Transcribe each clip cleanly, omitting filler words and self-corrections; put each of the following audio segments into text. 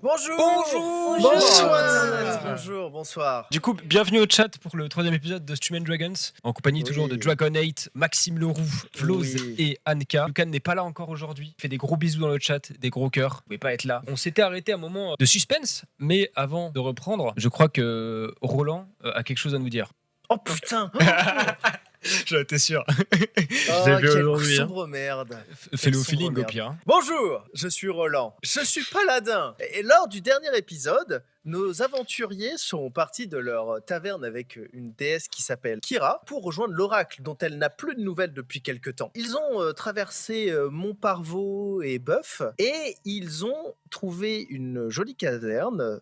Bonjour. Bonjour. Bonsoir. Bonjour, bonsoir. Du coup, bienvenue au chat pour le 3e épisode de Stumen Dragons, en compagnie toujours de Dragon8, Maxime Leroux, Floz et Anka. Lucan n'est pas là encore aujourd'hui. Fait des gros bisous dans le chat, des gros cœurs. Vous pouvez pas être là. On s'était arrêté à un moment de suspense, mais avant de reprendre, je crois que Roland a quelque chose à nous dire. Oh putain. J'en étais sûr. Quelle sombre merde. Fais-le au feeling au pire. Bonjour, je suis Roland. Je suis paladin. Et lors du dernier épisode, nos aventuriers sont partis de leur taverne avec une déesse qui s'appelle Kira pour rejoindre l'oracle dont elle n'a plus de nouvelles depuis quelque temps. Ils ont traversé Montparvaux et Bœuf et ils ont trouvé une jolie caverne,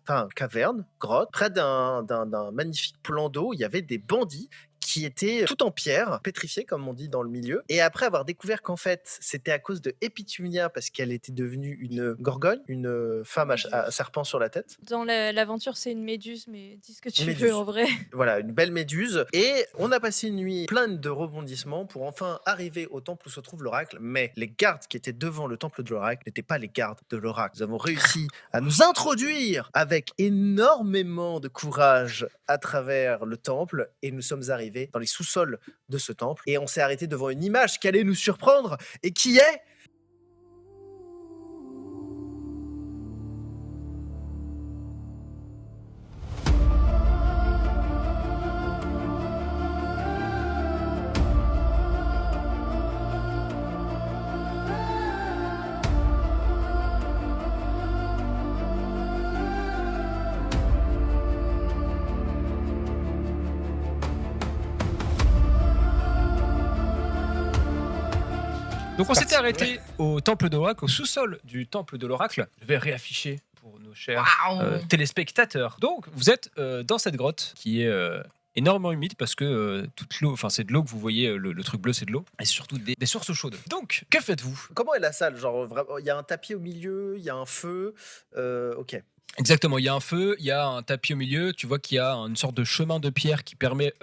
grotte, près d'un magnifique plan d'eau. Il y avait des bandits qui était tout en pierre, pétrifié comme on dit dans le milieu. Et après avoir découvert qu'en fait c'était à cause de Epitumia parce qu'elle était devenue une gorgone, une femme à serpent sur la tête. Dans l'aventure c'est une méduse, mais dis ce que tu veux en vrai. Voilà, une belle méduse. Et on a passé une nuit pleine de rebondissements pour enfin arriver au temple où se trouve l'oracle. Mais les gardes qui étaient devant le temple de l'oracle n'étaient pas les gardes de l'oracle. Nous avons réussi à nous introduire avec énormément de courage à travers le temple et nous sommes arrivés dans les sous-sols de ce temple et on s'est arrêté devant une image qui allait nous surprendre et qui est... Donc on s'était arrêté au temple de l'oracle, au sous-sol du temple de l'oracle. Je vais réafficher pour nos chers téléspectateurs. Donc vous êtes dans cette grotte qui est énormément humide parce que toute l'eau, enfin c'est de l'eau que vous voyez, le truc bleu c'est de l'eau, et c'est surtout des sources chaudes. Donc que faites-vous? Comment est la salle? Genre vraiment, il y a un tapis au milieu, il y a un feu, ok. Exactement, il y a un feu, il y a un tapis au milieu, tu vois qu'il y a une sorte de chemin de pierre qui permet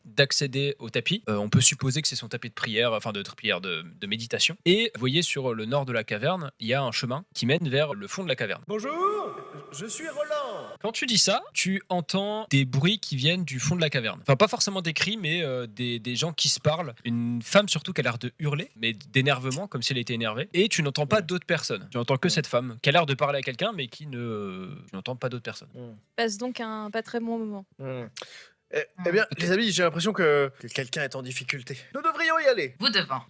d'accéder au tapis. On peut supposer que c'est son tapis de prière, enfin de prière, de méditation. Et vous voyez sur le nord de la caverne, il y a un chemin qui mène vers le fond de la caverne. Bonjour, je suis Roland. Quand tu dis ça, tu entends des bruits qui viennent du fond de la caverne. Enfin pas forcément des cris, mais des gens qui se parlent. Une femme surtout qui a l'air de hurler, mais d'énervement, comme si elle était énervée. Et tu n'entends pas d'autres personnes. Tu n'entends que cette femme qui a l'air de parler à quelqu'un, mais qui ne... Tu n'entends pas d'autres personnes. Passe donc un pas très bon moment. Eh bien, les amis, j'ai l'impression que quelqu'un est en difficulté. Nous devrions y aller. Vous devant.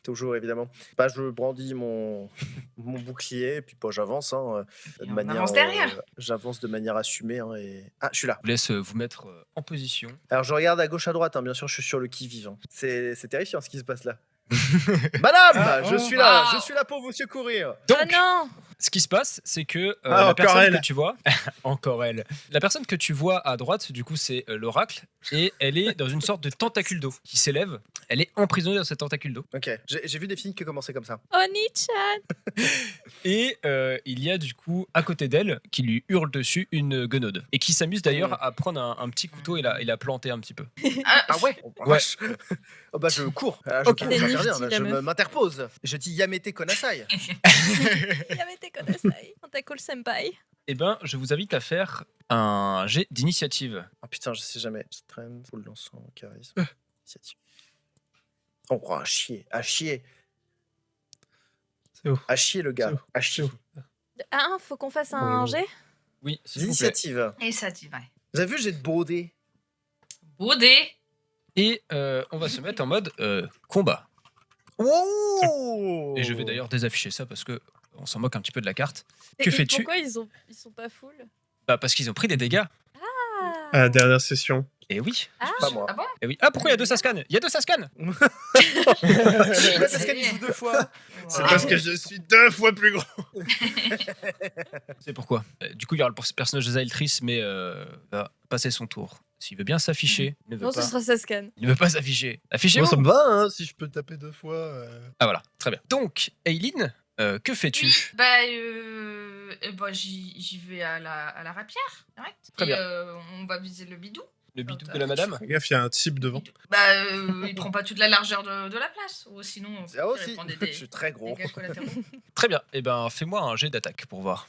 Toujours, évidemment. Bah, je brandis mon bouclier, et puis j'avance. De manière, avance derrière. J'avance de manière assumée. Et... Ah, je suis là. Je vous laisse vous mettre en position. Alors, je regarde à gauche, à droite. Bien sûr, je suis sur le qui-vive. C'est terrifiant ce qui se passe là. Madame, je suis là. Je suis là pour vous secourir. Donc, ah non, ce qui se passe, c'est que la personne que tu vois, encore elle, la personne que tu vois à droite, du coup, c'est l'oracle, et elle est dans une sorte de tentacule d'eau qui s'élève. Elle est emprisonnée dans cette tentacule d'eau. Ok, j'ai vu des films qui commençaient comme ça. Oni-chan. Et il y a du coup à côté d'elle qui lui hurle dessus une guenaude et qui s'amuse d'ailleurs à prendre un petit couteau et la planter un petit peu. Ah ouais. Ouais. Oh bah je cours. Ok. J'interviens, Nifty, la je meuf. m'interpose. Je dis Yamete Konasai. Yamete Konasai. Otaku senpai. Eh ben, je vous invite à faire un jet d'initiative. Oh putain, je sais jamais. Strength, full lançant, charisme, initiative. Oh, à chier, à chier. C'est où? À chier le gars. C'est où? À chier. Ah, faut qu'on fasse un jet. Oui, s'il vous plaît. L'initiative. Et ça t'y va. Vous avez vu, j'ai de brodé. Baudé. Et on va se mettre en mode combat. Oh. Et je vais d'ailleurs désafficher ça parce que on s'en moque un petit peu de la carte. Et Que fais-tu? Pourquoi ils sont pas full? Bah parce qu'ils ont pris des dégâts. À la dernière session. Et oui. Pas moi. Ah bon? Et oui. Ah pourquoi il y a deux Sascan? Il y a deux Sascan. Parce qu'elle joue 2 fois. C'est parce que je suis 2 fois plus grand. C'est pourquoi. Du coup, il y aura le personnage de Zaeltris, mais va passer son tour. S'il veut bien s'afficher, il ne veut Non, pas. ce sera Sascan. Il ne veut pas s'afficher. Affichez-vous. Moi, ça me va, hein, si je peux taper 2 fois. Ah voilà, très bien. Donc, Aileen, que fais-tu? Oui, bah, j'y vais à la rapière, direct. Très Et, bien. on va viser le bidou. Le bidou de la madame? Fais gaffe, il y a un type devant. Bah, il prend pas toute la largeur de la place. Ou sinon, Ah il aussi. prend Je suis très gros. dégâts collatéraux. Très bien. Eh ben, fais-moi un jet d'attaque pour voir.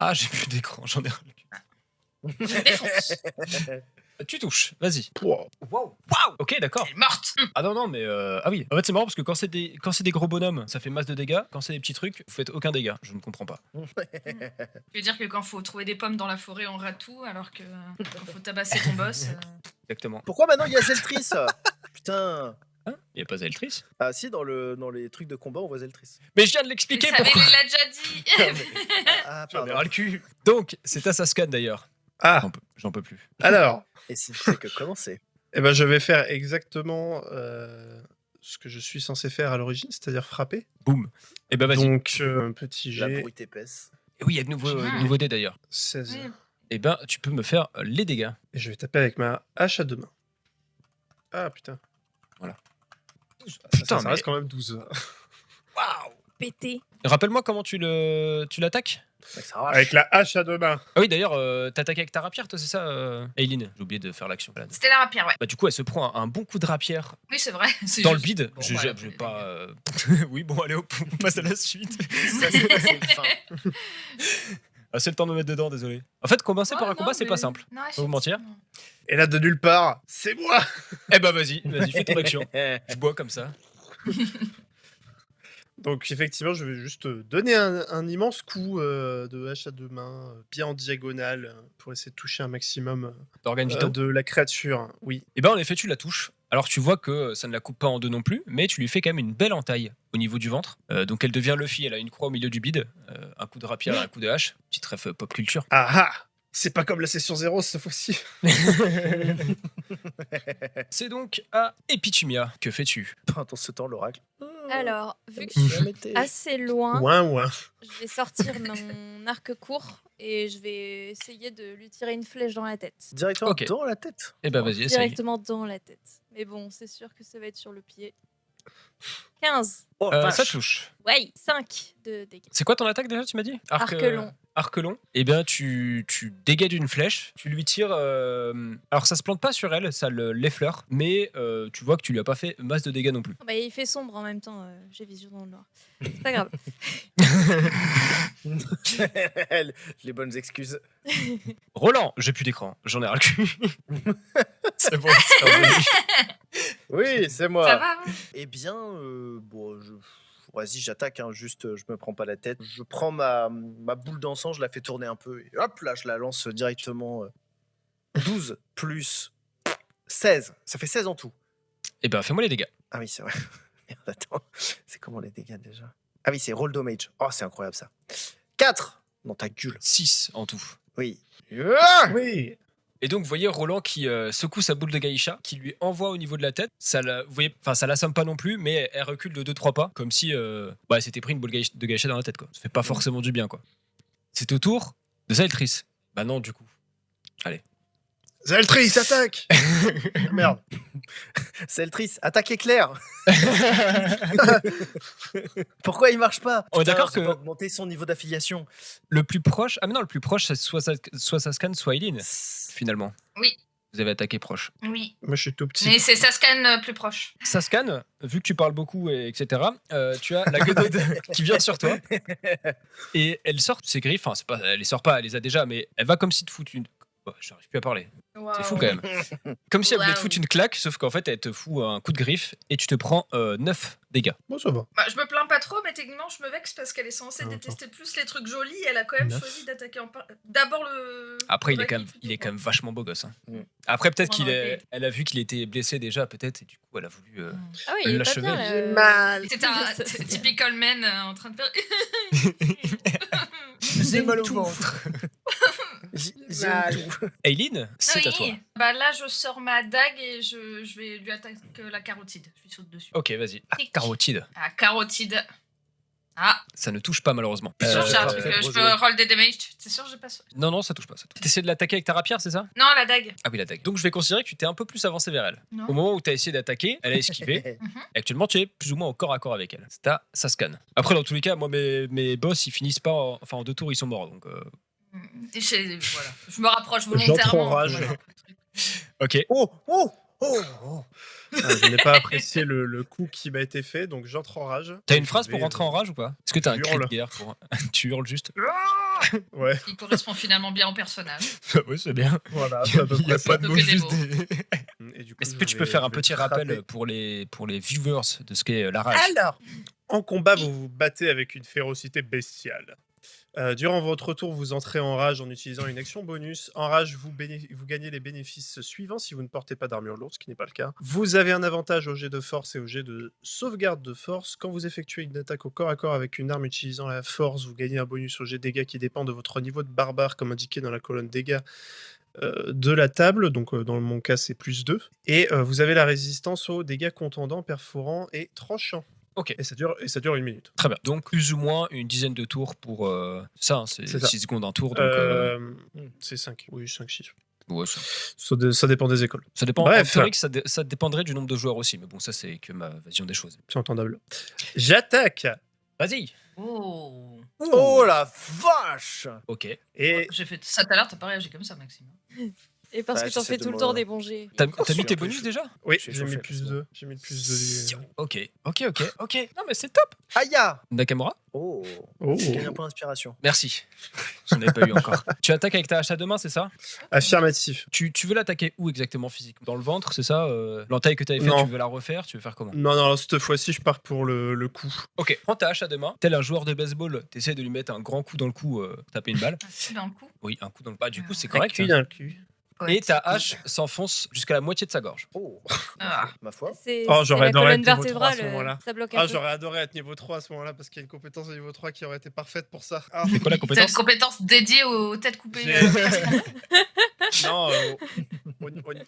Ah, j'ai plus d'écran, j'en ai rien. Je défonce. Tu touches, vas-y. Pouah. Waouh. Ok, d'accord. Elle est morte. Ah non, non, mais ah oui. En fait, c'est marrant parce que quand c'est des gros bonhommes, ça fait masse de dégâts. Quand c'est des petits trucs, vous faites aucun dégât. Je ne comprends pas. Je veux dire que quand faut trouver des pommes dans la forêt, on rate tout, alors que quand faut tabasser ton boss. Exactement. Pourquoi maintenant il y a Zeltris? Putain. Hein? Il n'y a pas Zeltris. Ah si, dans les trucs de combat, on voit Zeltris. Mais je viens de Vous l'expliquer savez, pourquoi. il l'a déjà dit. Ah, J'en ai pardon. ras le cul. Donc, c'est à Saskan d'ailleurs. Ah, J'en peux plus. alors, Et c'est fait que commencer. eh ben, je vais faire exactement ce que je suis censé faire à l'origine, c'est-à-dire frapper. Boum. Et bah vas-y. Donc, petit La jet, brute épaisse. Et oui, il y a de nouveaux dés d'ailleurs. 16. Oui. Et ben, tu peux me faire les dégâts. Et je vais taper avec ma hache à deux mains. Ah, putain. Voilà. Ça mais- reste quand même 12. Waouh. Pété. Rappelle-moi comment tu l'attaques. Mec, ça arrache. Avec la hache à deux mains. Ah oui, d'ailleurs, t'attaques avec ta rapière, toi, c'est ça, Aileen? J'ai oublié de faire l'action. C'était la rapière, ouais. Bah du coup, elle se prend un bon coup de rapière Oui, c'est vrai. C'est dans le juste- bide. Bon, je voilà, vais les pas. dégâts. Oui, bon, allez, hop, on passe à la suite. C'est une fin. Ah, c'est le temps de me mettre dedans, désolé. En fait, commencer par Ouais, un combat, non, c'est mais- pas simple. Non, Pas vous mentir. effectivement. Et là, de nulle part, c'est moi. Eh bah vas-y, fais ton action. Je bois comme ça. Donc, effectivement, je vais juste donner un immense coup de hache à deux mains, bien en diagonale, pour essayer de toucher un maximum D'organe vitaux. de la créature. Oui. Et ben en effet, tu la touches. Alors tu vois que ça ne la coupe pas en deux non plus, mais tu lui fais quand même une belle entaille au niveau du ventre. Donc elle devient Luffy, elle a une croix au milieu du bide, un coup de rapière et un coup de hache. Petite ref pop culture. Ah ah. C'est pas comme la session 0 cette fois-ci. C'est donc à Epitumia. Que fais-tu? Pendant ce temps, l'oracle. Alors, vu que Je je suis suis assez loin, Ouin, ouin. je vais sortir mon arc court et je vais essayer de lui tirer une flèche dans la tête. Directement Ok. dans la tête. Eh ben vas-y, essaye. Directement dans la tête. Mais bon, c'est sûr que ça va être sur le pied. 15. Oh, Ça vache. touche. Ouais, 5 de dégâts. C'est quoi ton attaque déjà, tu m'as dit? Arc long. Arc long. Eh bien, tu dégaides une flèche, tu lui tires. Alors, ça se plante pas sur elle, ça l'effleure, mais tu vois que tu lui as pas fait masse de dégâts non plus. Oh, bah, il fait sombre en même temps, j'ai vision dans le noir. C'est pas grave. Les bonnes excuses. Roland, j'ai plus d'écran, j'en ai ras le cul. C'est bon, c'est revenu. Oui, c'est moi. Ça va, hein? Eh bien, bon, vas-y, j'attaque, hein, juste, je me prends pas la tête. Je prends ma boule d'encens, je la fais tourner un peu, et hop, là, je la lance directement. 12 plus 16, ça fait 16 en tout. Eh ben, fais-moi les dégâts. Ah oui, c'est vrai. Merde, attends, c'est comment les dégâts déjà? Ah oui, c'est roll damage. Oh, c'est incroyable ça. 4 dans ta gueule. 6 en tout. Oui. Oui. Et donc, vous voyez Roland qui secoue sa boule de Gaïcha, qui lui envoie au niveau de la tête. Vous voyez, ça l'assomme pas non plus, mais elle recule de 2-3 pas, comme si elle s'était pris une boule de Gaïcha dans la tête, quoi. Ça fait pas forcément du bien, quoi. C'est au tour de Zeltris. Bah non, du coup. Allez. Zeltris, attaque. Merde. Zeltris, attaque éclair. Pourquoi il marche pas? On est Putain, d'accord j'ai que- pas augmenté son niveau d'affiliation. Le plus proche. Ah, mais non, le plus proche, c'est soit Saskan, soit Eileen, finalement. Oui. Vous avez attaqué proche. Oui. Moi, je suis tout petit. Mais c'est Saskan plus proche. Saskan, vu que tu parles beaucoup, etc., tu as la gueudode qui vient sur toi. Et elle sort ses griffes. Enfin, elle les sort pas, elle les a déjà, mais elle va comme si te fout une. Oh, j'arrive plus à parler. C'est fou quand même. Comme si elle voulait te Waouh. foutre une claque, sauf qu'en fait, elle te fout un coup de griffe et tu te prends 9 dégâts. Bon, ça va. Bah, je me plains pas trop, mais techniquement, je me vexe parce qu'elle est censée Ah, détester plus les trucs jolis. Elle a quand même 9. choisi d'attaquer d'abord le. Après, il le est quand même, Raki, il est plutôt, quand même vachement beau gosse. Hein. Mm. Après, peut-être Ouais, ouais. elle a vu qu'il était blessé déjà, peut-être, et du coup, elle a voulu. quoi. Ah oui, il est pas L'achever. bien. là, J'ai mal. C'est un typical man en train de faire. J'ai mal au tout. ventre. J'ai Mal. tout. Eileen, c'est à toi. Bah là, je sors ma dague et je vais lui attaquer la carotide. Je lui saute dessus. Ok, vas-y. Ah, Tic. carotide. Ah, carotide. Ah, Ça ne touche pas, malheureusement. je suis sûr, j'ai un Euh, truc, faites je gros peux roll des damage. C'est sûr, j'ai pas. Non, non, ça touche pas. T'essaies de l'attaquer avec ta rapière, c'est ça? Non, la dague. Ah oui, l'attaque. Donc je vais considérer que tu t'es un peu plus avancé vers elle. Non. Au moment où tu as essayé d'attaquer, elle a esquivé. Et actuellement, tu es plus ou moins au corps à corps avec elle. C'est à Saskan. Après, dans tous les cas, moi, mes boss, ils finissent pas. En 2 tours, ils sont morts. Donc, Et voilà. Je me rapproche J'entre volontairement. en rage. Voilà. ok. Oh, oh, Je n'ai pas apprécié le coup qui m'a été fait, donc j'entre en rage. T'as Et une je phrase pour vais, rentrer en rage ou pas? Est-ce que t'as un cri de hurle. guerre pour... Tu hurles juste? Ouais, Qui correspond finalement bien au personnage. Oui, c'est bien. voilà, Il c'est à peu n'y a près pas ça. de Donc mots, des juste mots. des... Et du coup, Est-ce je que tu peux vais- faire un je vais petit frapper. rappel pour les viewers de ce qu'est la rage? Alors, en combat, vous vous battez avec une férocité bestiale. Durant votre tour, vous entrez en rage en utilisant une action bonus. En rage, vous gagnez les bénéfices suivants si vous ne portez pas d'armure lourde, ce qui n'est pas le cas. Vous avez un avantage au jet de force et au jet de sauvegarde de force. Quand vous effectuez une attaque au corps à corps avec une arme utilisant la force, vous gagnez un bonus au jet de dégâts qui dépend de votre niveau de barbare, comme indiqué dans la colonne dégâts de la table. Donc, dans mon cas, c'est +2. Et vous avez la résistance aux dégâts contondants, perforants et tranchants. Ok. Et ça dure 1 minute. Très bien. Donc, plus ou moins une dizaine de tours pour ça, hein, c'est C'est ça. 6 secondes un tour. Donc, C'est 5. Oui, 5-6. ouais, Ça dépend des écoles. ça dépend. Bref. En théorie, ça dépendrait du nombre de joueurs aussi. Mais bon, ça, c'est que ma vision des choses. C'est entendable. J'attaque. Vas-y. Oh. Oh la vache! Ok. Et J'ai fait ça tout à l'heure, t'as pas réagi comme ça, Maxime. Et parce Ouais, que t'en j'essaie fais de tout le me- temps des bons jets. T'as Bien mis sûr tes que bonus je- déjà? oui, Je suis j'ai mis chauffé, +2. J'ai mis +2. Ok. Non, mais c'est top. Aya! Nakamura? Oh! Oh. J'ai gagné un point d'inspiration. Merci. J'en avais pas eu encore. Tu attaques avec ta hache à deux mains, c'est ça? Affirmatif. Tu veux l'attaquer où exactement physiquement? Dans le ventre, c'est ça? L'entaille que tu avais faite, Non. tu veux la refaire? Tu veux faire comment? Non, cette fois-ci, je pars pour le coup. Ok, prends ta hache à deux mains. Tel un joueur de baseball, t'essaies de lui mettre un grand coup dans le cou, taper une balle. Un coup dans le cou. Oui, un coup dans le bas. Du coup, c'est Un correct. Dans le cul. Et ta hache s'enfonce jusqu'à la moitié de sa gorge. Oh! Ah. Ma foi. C'est Oh, j'aurais c'est la adoré colonne être niveau 3 à ce vertébrale, moment-là. ça bloque un peu. J'aurais adoré être niveau 3 à ce moment-là parce qu'il y a une compétence de niveau 3 qui aurait été parfaite pour ça. C'est quoi la Cette compétence? compétence dédiée aux têtes coupées. J'ai- Non,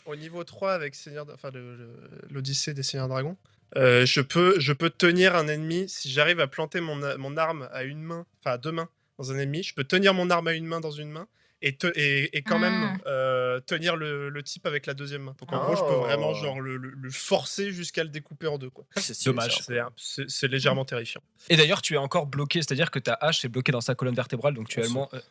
au niveau 3 avec l'Odyssée des Seigneurs Dragons, je peux tenir un ennemi si j'arrive à planter mon arme à une main, enfin à deux mains dans un ennemi. Je peux tenir mon arme à une main dans une main et quand même tenir le type avec la deuxième main. Donc en gros, je peux vraiment genre le forcer jusqu'à le découper en deux. Quoi. C'est stylé, Dommage. ça. C'est légèrement terrifiant. Et d'ailleurs, tu es encore bloqué, c'est-à-dire que ta hache est bloquée dans sa colonne vertébrale, donc tu es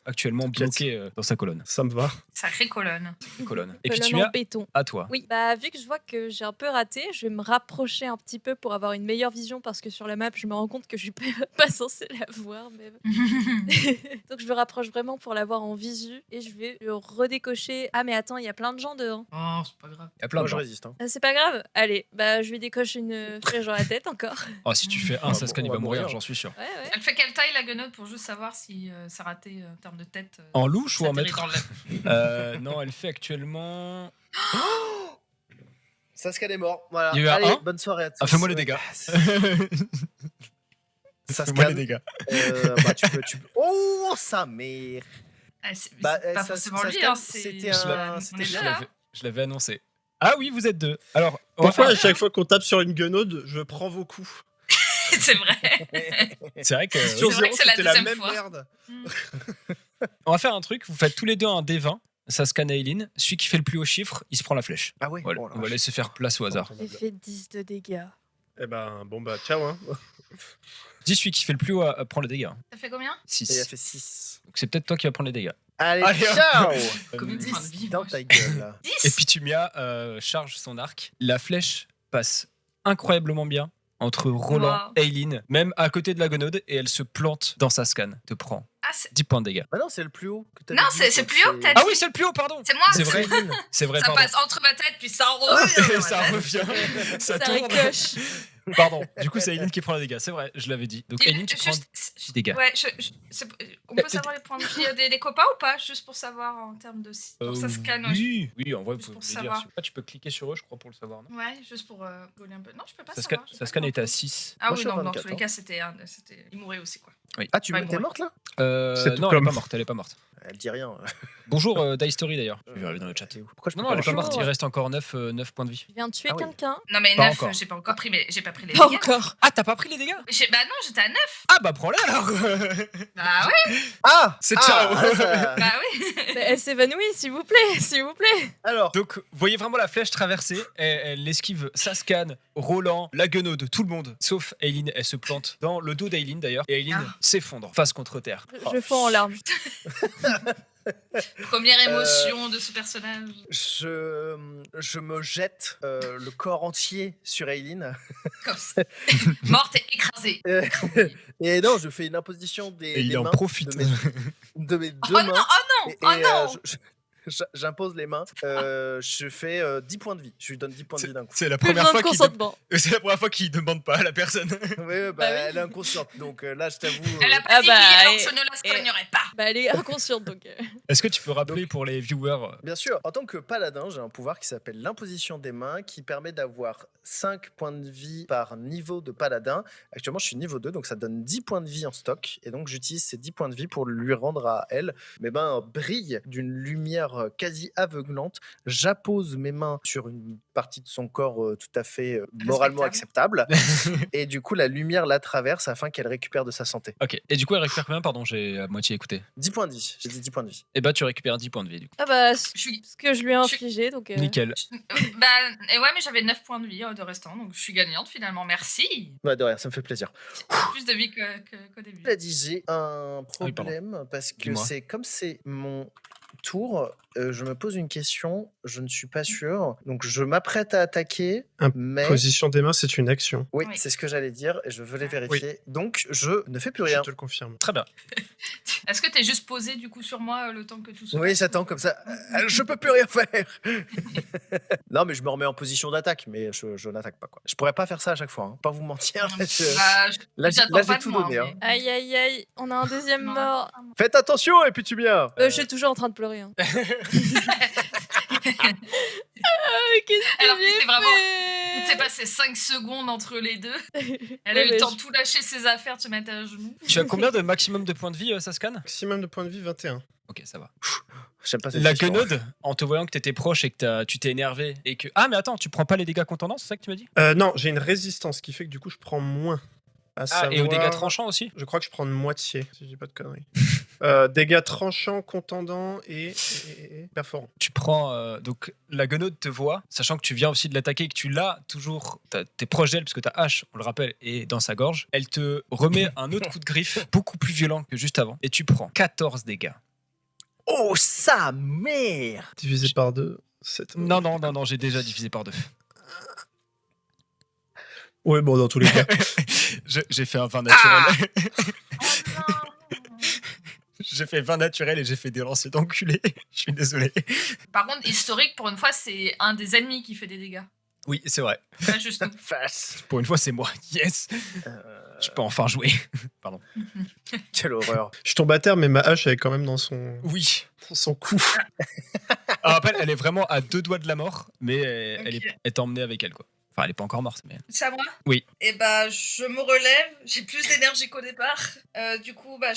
actuellement bloqué dans sa colonne. Ça me va. Sacrée colonne. Et puis Colonne tu en as béton. à toi. Oui, bah vu que je vois que j'ai un peu raté, je vais me rapprocher un petit peu pour avoir une meilleure vision parce que sur la map, je me rends compte que je suis pas censée la voir même. Donc je me rapproche vraiment pour la voir en visu et je vais le redécocher. Ah mais attends, il y a plein de gens dedans. Oh, c'est pas grave. Il y a plein Moi, de je gens. résiste. Hein. C'est pas grave. Allez, bah je lui décoche une flèche dans la tête encore. Oh, si tu fais un, On va Saskan, il va mourir. mourir, j'en suis sûr. Ouais, ouais. Elle fait quelle taille la guenaude pour juste savoir si ça ratait en termes de tête En louche ou ça en atterrit mètre? dans le- Non, elle fait actuellement. Saskan est mort. Voilà. Il y a eu un Allez, un bonne soirée à tous. Ah, fais-moi les Ouais. dégâts. Saskan. Fais-moi les dégâts. Bah, tu peux. Oh, sa mère. Ah, c'est Bah, c'est pas ça- forcément ça lui, se hein, calme, c'est. c'était on un- est c'était Je là, bien. hein. l'avais annoncé. Ah oui, vous êtes deux. Alors, on va Pourquoi faire- à chaque fois qu'on tape sur une guenaude, je prends vos coups? C'est vrai. C'est vrai que. Sur C'est vrai zéro, que c'est la c'était la deuxième même fois. merde. On va faire un truc. Vous faites tous les deux un D20. Saskan et Eileen. Celui qui fait le plus haut chiffre, il se prend la flèche. Ah ouais. Voilà. Oh la On va vache. laisser faire place au hasard. J'ai fait 10 de dégâts. Eh ben, bon bah, ciao, hein. Dis celui qui fait le plus haut prend le dégât. Ça fait combien? Et il a 6. fait 6. Donc c'est peut-être toi qui vas prendre les dégâts. Allez, Allez, hop. ciao. Combien de points de 10 vie, dans moi, ta gueule. Là. 10. Et puis Tumia charge son arc. La flèche passe incroyablement bien entre Roland Wow. et Eileen, même à côté de la gonode, et elle se plante dans sa scan. Te prend Ah, c'est 10 points de dégâts. Bah non, c'est le plus haut que t'as Non, dit, c'est donc plus haut que t'as Ah dit. oui, c'est le plus haut, pardon. C'est moi. C'est vrai, c'est vrai, Ça pardon. passe entre ma tête puis ça revient. dans ça ma tête. revient, ça Ça tourne. ricoche. Pardon, du coup c'est Eileen qui prend les dégâts, c'est vrai, je l'avais dit. Donc Eileen, tu prends Juste- 10 dégâts. Ouais, on peut savoir les points de vie des copains ou pas? Juste pour savoir en termes de. Pour ça scanne. Oui, en vrai, Juste vous pour pouvez le dire. savoir. Si pas, tu peux cliquer sur eux, je crois, pour le savoir. Non Ouais, juste pour gauler un peu. Non, je peux pas ça savoir. scan, était à 6. Ah Moi, oui, je suis à non, dans 24, tous les cas, c'était. Il mourait aussi, quoi. Ah, tu Ouais, t'es bon, morte là? C'est tout Non, comme- elle est pas morte. Elle dit rien. Bonjour Die Story d'ailleurs. Je vais arriver dans le chat. Pourquoi je peux Non, elle est pas Bonjour. morte, il reste encore 9 points de vie. Je viens de tuer Ah oui. quelqu'un. Non, mais Pas 9, encore. j'ai pas encore pris, mais j'ai pas pris les Pas dégâts. encore. Ah, t'as pas pris les dégâts? Bah non, j'étais à 9. Ah bah prends-les alors. Bah ouais, Ah, C'est ciao. bah oui. Mais elle s'évanouit, s'il vous plaît, s'il vous plaît. Alors, Donc, vous voyez vraiment la flèche traverser, elle esquive Saskan, Roland, la guenaude, tout le monde, sauf Eileen, elle se plante dans le dos d'Eileen d'ailleurs, et Eileen Ah. s'effondre face contre terre. Je fonds en larmes. Première émotion de ce personnage. Je me jette le corps entier sur Aileen. Comme ça. Morte et écrasée. Et non, je fais une imposition des Et il en mains profite. de mes deux Oh non, mains. oh non, oh non. J'impose les mains. Je fais 10 points de vie. Je lui donne 10 points de vie d'un coup. C'est la Plus première besoin de fois qu'il consentement. c'est la première fois qu'il demande pas à la personne. Oui, Bah oui. elle est inconsciente. Donc là, je t'avoue. Elle a pas Ah dit bah, oui, alors et- je ne la soignerai pas. Bah, elle est inconsciente donc. Est-ce que tu peux rappeler pour les viewers Bien sûr, en tant que paladin, j'ai un pouvoir qui s'appelle l'imposition des mains qui permet d'avoir 5 points de vie par niveau de paladin. Actuellement, je suis niveau 2, donc ça donne 10 points de vie en stock. Et donc, j'utilise ces 10 points de vie pour lui rendre à elle. Mes mains brillent d'une lumière quasi aveuglante. J'appose mes mains sur une partie de son corps tout à fait moralement acceptable. Et du coup, la lumière la traverse afin qu'elle récupère de sa santé. Ok. Et du coup, elle récupère combien? Pardon, j'ai à moitié écouté. 10 points de vie. J'ai dit 10 points de vie. Et bah, tu récupères 10 points de vie du coup. Ah bah, Je suis. ce que je lui ai infligé donc. Nickel. Bah, et ouais, mais j'avais 9 points de vie de restant, donc je suis gagnante finalement. Merci. Bah, de rien, ça me fait plaisir. Plus de vie qu'au début. Il a dit j'ai un oui, pardon. problème parce que Dis-moi. c'est comme c'est mon tour, je me pose une question, je ne suis pas sûr. Donc je m'apprête à attaquer, mais Position des mains, c'est une action. oui, Oui. c'est ce que j'allais dire et je veux les vérifier. Donc je ne fais plus rien. Je te le confirme. Très bien. Est-ce que t'es juste posé du coup sur moi le temps que tout se Oui, passe j'attends comme ça. Je peux plus rien faire. Non, mais je me remets en position d'attaque, mais je n'attaque pas quoi. Je pourrais pas faire ça à chaque fois, hein. Pas vous mentir. Bah, je- Là, j'attends là, j'ai pas de tout moi, donné. Hein. mais- Aïe aïe aïe, on a un deuxième Non. mort. Faites attention, et puis tu viens. Je suis toujours en train de pleurer. Hein. Qu'est-ce que Alors que j'ai c'est vraiment- fait Il s'est passé 5 secondes entre les deux. Elle a Ouais, eu mais le temps je- de tout lâcher ses affaires, de se mettre à genoux. Tu as combien de maximum de points de vie, Saskan? Maximum de points de vie, 21. Ok, ça va. J'aime pas cette La question. guenaude, en te voyant que t'étais proche et que tu t'es énervé et que. Ah, mais attends, tu prends pas les dégâts contendants, c'est ça que tu m'as dit? Non, j'ai une résistance qui fait que du coup, je prends moins. À Ah, et aux savoir- dégâts tranchants aussi? Je crois que je prends de moitié, si je dis pas de conneries. Dégâts tranchants, contendants et perforants. Tu prends. Donc, la guenaude te voit, sachant que tu viens aussi de l'attaquer et que tu l'as toujours. T'es proche d'elle, parce que ta hache, on le rappelle, est dans sa gorge. Elle te remet un autre coup de griffe, beaucoup plus violent que juste avant, et tu prends 14 dégâts. Oh, sa mère. Divisé par 2, 7. Non, j'ai déjà divisé par 2. Oui, bon, dans tous les cas. J'ai fait un 20 naturel. Oh J'ai fait 20 naturel et j'ai fait des lancers d'enculé. Je suis désolé. Par contre, historique, pour une fois, c'est un des ennemis qui fait des dégâts. Oui, c'est vrai. Pas juste nous. Face. Pour une fois, c'est moi. Yes. Je peux enfin jouer. Pardon. Quelle horreur. Je tombe à terre, mais ma hache, elle est quand même dans son cou. Alors, après, elle est vraiment à 2 doigts de la mort, mais elle Ok. est emmenée avec elle, quoi. Enfin, elle est pas encore morte, mais. C'est à moi? Oui. Et bah, je me relève, j'ai plus d'énergie qu'au départ. Du coup, bah,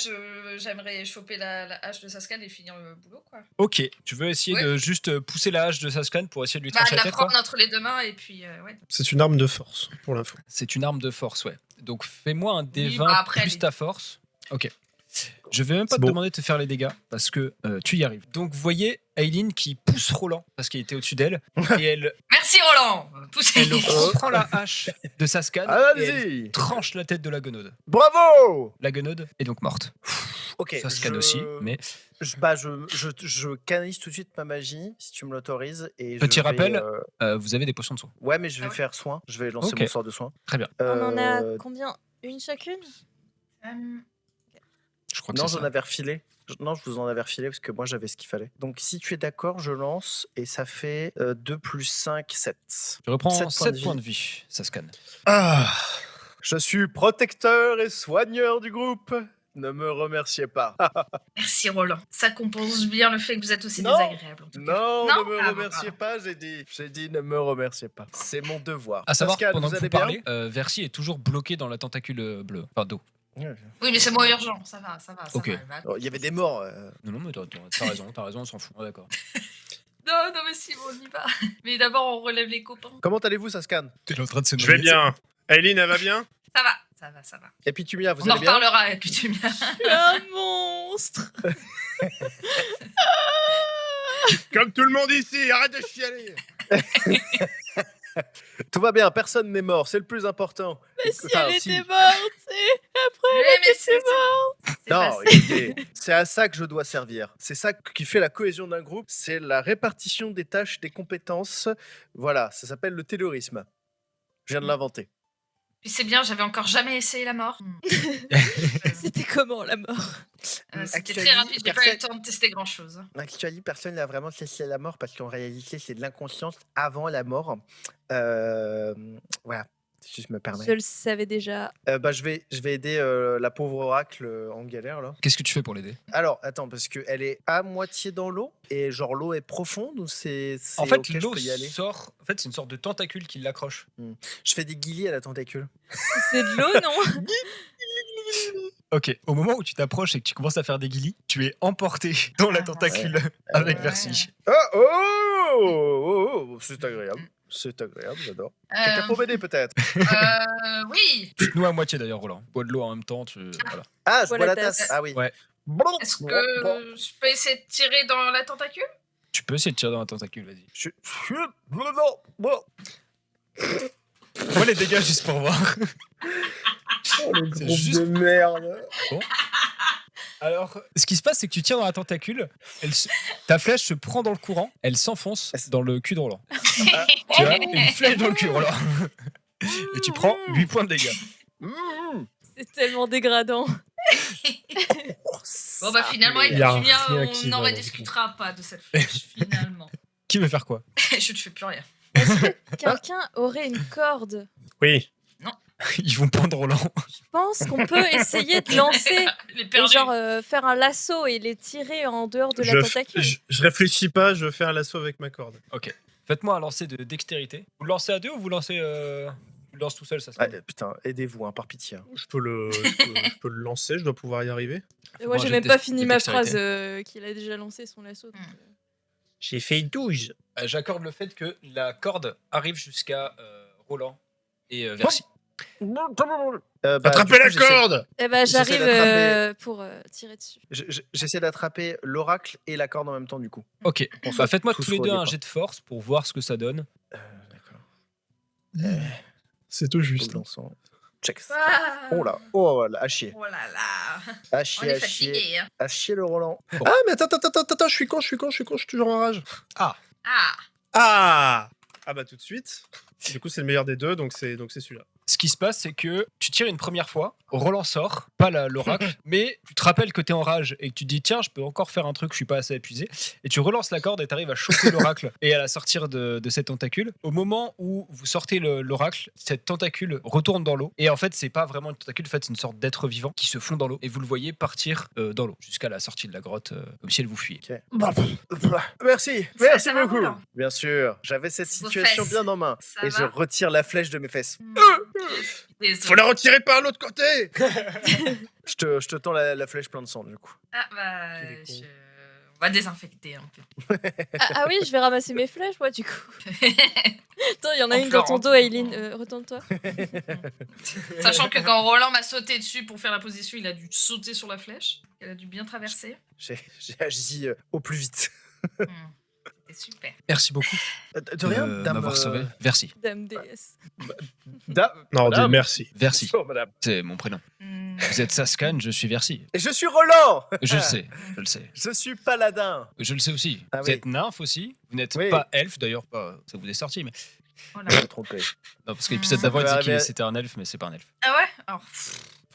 j'aimerais choper la hache de Saskan et finir le boulot, quoi. Ok. Tu veux essayer Ouais. de juste pousser la hache de Saskan pour essayer de lui Bah, trancher la la tête, quoi? prendre entre les deux mains et puis, ouais. C'est une arme de force, pour l'info. C'est une arme de force, ouais. Donc, fais-moi un D20 bah, après, plus elle- ta force. Ok. Je vais même pas C'est te beau. demander de te faire les dégâts parce que tu y arrives. Donc, vous voyez Aileen qui pousse Roland parce qu'il était au-dessus d'elle et elle, Merci Roland! Poussez! elle reprend la hache de Saskan et elle Allez-y. tranche la tête de la guenaude. Bravo. La guenaude est donc morte. Ok. Saskan aussi, mais Je canalise tout de suite ma magie, si tu me l'autorises. Et Petit je vais, rappel. vous avez des potions de soin. Ouais, mais je vais Ah ouais. faire soin. Je vais lancer Ok. mon sort de soin. Très bien. On en a Euh, combien? Une chacune? Je crois que Non, c'est j'en ça. avais refilé. Non, je vous en avais refilé parce que moi j'avais ce qu'il fallait. Donc si tu es d'accord, je lance et ça fait 2 plus 5, 7. Je reprends 7 7 points de vie, Saskan. Ah Je suis protecteur et soigneur du groupe. Ne me remerciez pas. Merci Roland. Ça compense bien le fait que vous êtes aussi Non. désagréable. en tout cas. Non, Non, ne me ah, remerciez pas, j'ai dit. J'ai dit ne me remerciez pas. C'est mon devoir. À savoir, Pascal, pendant vous que vous allez bien parlez, Versi est toujours bloqué dans la tentacule bleue. Enfin, d'eau. Oui, mais c'est moins urgent. Ça va, ça va. Ça Ok. va, elle va. Oh, il y avait des morts. Non, non, mais t'as raison, on s'en fout. Ouais, d'accord. Non, non, mais si, bon, on y va. Mais d'abord, on relève les copains. Comment allez-vous, Saskan? T'es en train de se Je vais bien. Aileen, elle va bien? Ça va, ça va, ça va. Et puis Tumia, vous On en allez bien? reparlera avec Tumia. Un monstre! Comme tout le monde ici, arrête de chialer. Tout va bien, personne n'est mort, c'est le plus important. Mais si Enfin, elle si. était morte, c'est... Après, Oui, elle mais était morte! Non, facile. écoutez, c'est à ça que je dois servir. C'est ça qui fait la cohésion d'un groupe. C'est la répartition des tâches, des compétences. Voilà, ça s'appelle le taylorisme. Je viens de l'inventer. Puis c'est bien, j'avais encore jamais essayé la mort. C'était comment la mort? C'était Actually, très rapide, j'ai pas eu le personne- temps de tester grand chose. Actually, personne n'a vraiment cessé la mort parce qu'en réalité, c'est de l'inconscience avant la mort. Voilà, si je me permets. Je le savais déjà. Je vais aider la pauvre oracle en galère là. Qu'est-ce que tu fais pour l'aider? Alors, attends, parce qu'elle est à moitié dans l'eau et genre l'eau est profonde ou c'est En fait, ok, je l'eau peux y aller. sort. En fait, c'est une sorte de tentacule qui l'accroche. Je fais des guillis à la tentacule. C'est de l'eau, non? Ok, au moment où tu t'approches et que tu commences à faire des guillis, tu es emporté dans la tentacule avec Ouais. Versi. Oh, c'est agréable. C'est agréable, j'adore. Quelqu'un pour m'aider peut-être. Oui. Tu te noies à moitié d'ailleurs, Roland. Bois de l'eau en même temps. Voilà. Ah, je Bois bois la la tasse. tasse. Ah oui. Ouais. Est-ce que je peux essayer de tirer dans la tentacule? Tu peux essayer de tirer dans la tentacule, vas-y. Bon. Moi les dégâts juste pour voir. Oh, le C'est groupe juste- de merde. Alors, ce qui se passe, c'est que tu tires dans la tentacule, ta flèche se prend dans le courant, elle s'enfonce dans le cul de Roland. Tu as une flèche dans le cul, Roland. Et tu prends 8 points de dégâts. C'est tellement dégradant. Bon bah finalement, avec Il y a Julien, rien qui on va n'en dans rediscutera pas de cette flèche, finalement. Qui veut faire quoi? Je ne fais plus rien. Quelqu'un aurait une corde. Oui. Ils vont pendre Roland. Je pense qu'on peut essayer de lancer Il est et perdu. genre faire un lasso et les tirer en dehors de la tentacule. Je réfléchis pas, je fais un lasso avec ma corde. Faites-moi un lancer de dextérité. Vous le lancez à deux ou vous lancez... Tu le lances tout seul, ça sera... Putain, aidez-vous, hein, par pitié. hein. Je peux le lancer, je dois pouvoir y arriver. Et moi, Faut j'ai un même jet pas de fini ma dextérité. phrase qu'il a déjà lancé son lasso. donc, J'ai fait 12. J'accorde le fait que la corde arrive jusqu'à Roland et Versi. Attrapez du coup, la j'essaie- corde. Eh ben, J'essaie j'arrive d'attraper. pour tirer dessus. J'essaie d'attraper l'oracle et la corde en même temps, du coup. Ok, On bah, soit faites-moi tous tous les deux reliés, un quoi. jet de force pour voir ce que ça donne. D'accord. C'est tout juste. Check. Ah. Oh là, à chier. Oh là là. À On chier, est à chier. fatigué. Hein. À chier le Roland. Ah, mais attends, je suis con, je suis toujours en rage. Ah. Ah bah tout de suite. Du coup, c'est le meilleur des deux, donc c'est celui-là. Ce qui se passe, c'est que tu tires une première fois, Roland sort, pas l'oracle, mais tu te rappelles que t'es en rage et que tu te dis tiens, je peux encore faire un truc, je suis pas assez épuisé. Et tu relances la corde et t'arrives à choper l'oracle et à la sortir de cette tentacule. Au moment où vous sortez l'oracle, cette tentacule retourne dans l'eau. Et en fait, c'est pas vraiment une tentacule, en fait, c'est une sorte d'être vivant qui se fond dans l'eau. Et vous le voyez partir dans l'eau jusqu'à la sortie de la grotte, comme si elle vous fuyait. Merci, Ça merci va, beaucoup. Roland Bien sûr, j'avais cette Vos situation fesses. bien en main. Ça Et je va retire la flèche de mes fesses. Désolé. Faut la retirer par l'autre côté. Je te tends la flèche plein de sang, du coup. Ah bah, Quel est con. on va désinfecter un peu. Ah oui, je vais ramasser mes flèches, moi, du coup. Attends, il y en a En une dans ton pleurant. dos, Aileen. Retourne-toi. Sachant que quand Roland m'a sauté dessus pour faire la position, il a dû sauter sur la flèche. Elle a dû bien traverser. J'ai agi au plus vite. C'était super. Merci beaucoup De rien, de dame. m'avoir sauvé. Versi. Dame déesse. Non, Madame. dis merci. Versi. Bonjour, madame. C'est mon prénom. Hmm. Vous êtes Saskan, je suis Versi. Et je suis Roland. Je le sais, je le sais. Je suis paladin. Je le sais aussi. Ah Vous oui. êtes nymphe aussi. Vous n'êtes Oui. pas elfe, d'ailleurs, pas, ça vous est sorti. Mais... Voilà. Je me trompais. Non, parce que l'épisode Ça d'avant, il peut disait arriver. que c'était un elfe, mais c'est pas un elfe. Ah ouais. Alors,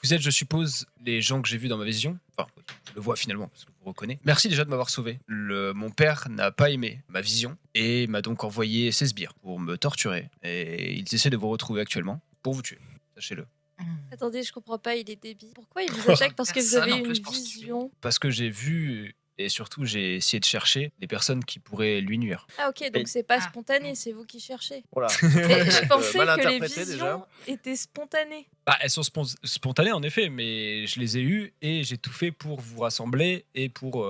Vous êtes, je suppose, les gens que j'ai vus dans ma vision. Enfin, je le vois finalement, parce que je vous reconnais. Merci déjà de m'avoir sauvé. Mon père n'a pas aimé ma vision et m'a donc envoyé ses sbires pour me torturer. Et ils essaient de vous retrouver actuellement pour vous tuer. Sachez-le. Attendez, je comprends pas, il est débile. Pourquoi il vous attaque? Parce que vous Personne, avez en plus, une pense qu'il- vision. Parce que j'ai vu et surtout j'ai essayé de chercher des personnes qui pourraient lui nuire. Ah ok, Et- donc c'est pas Ah. spontané, c'est vous qui cherchez. Voilà. Mais je pensais mal que les interprété, visions déjà. étaient spontanées. Bah, elles sont spontanées en effet, mais je les ai eues et j'ai tout fait pour vous rassembler et pour...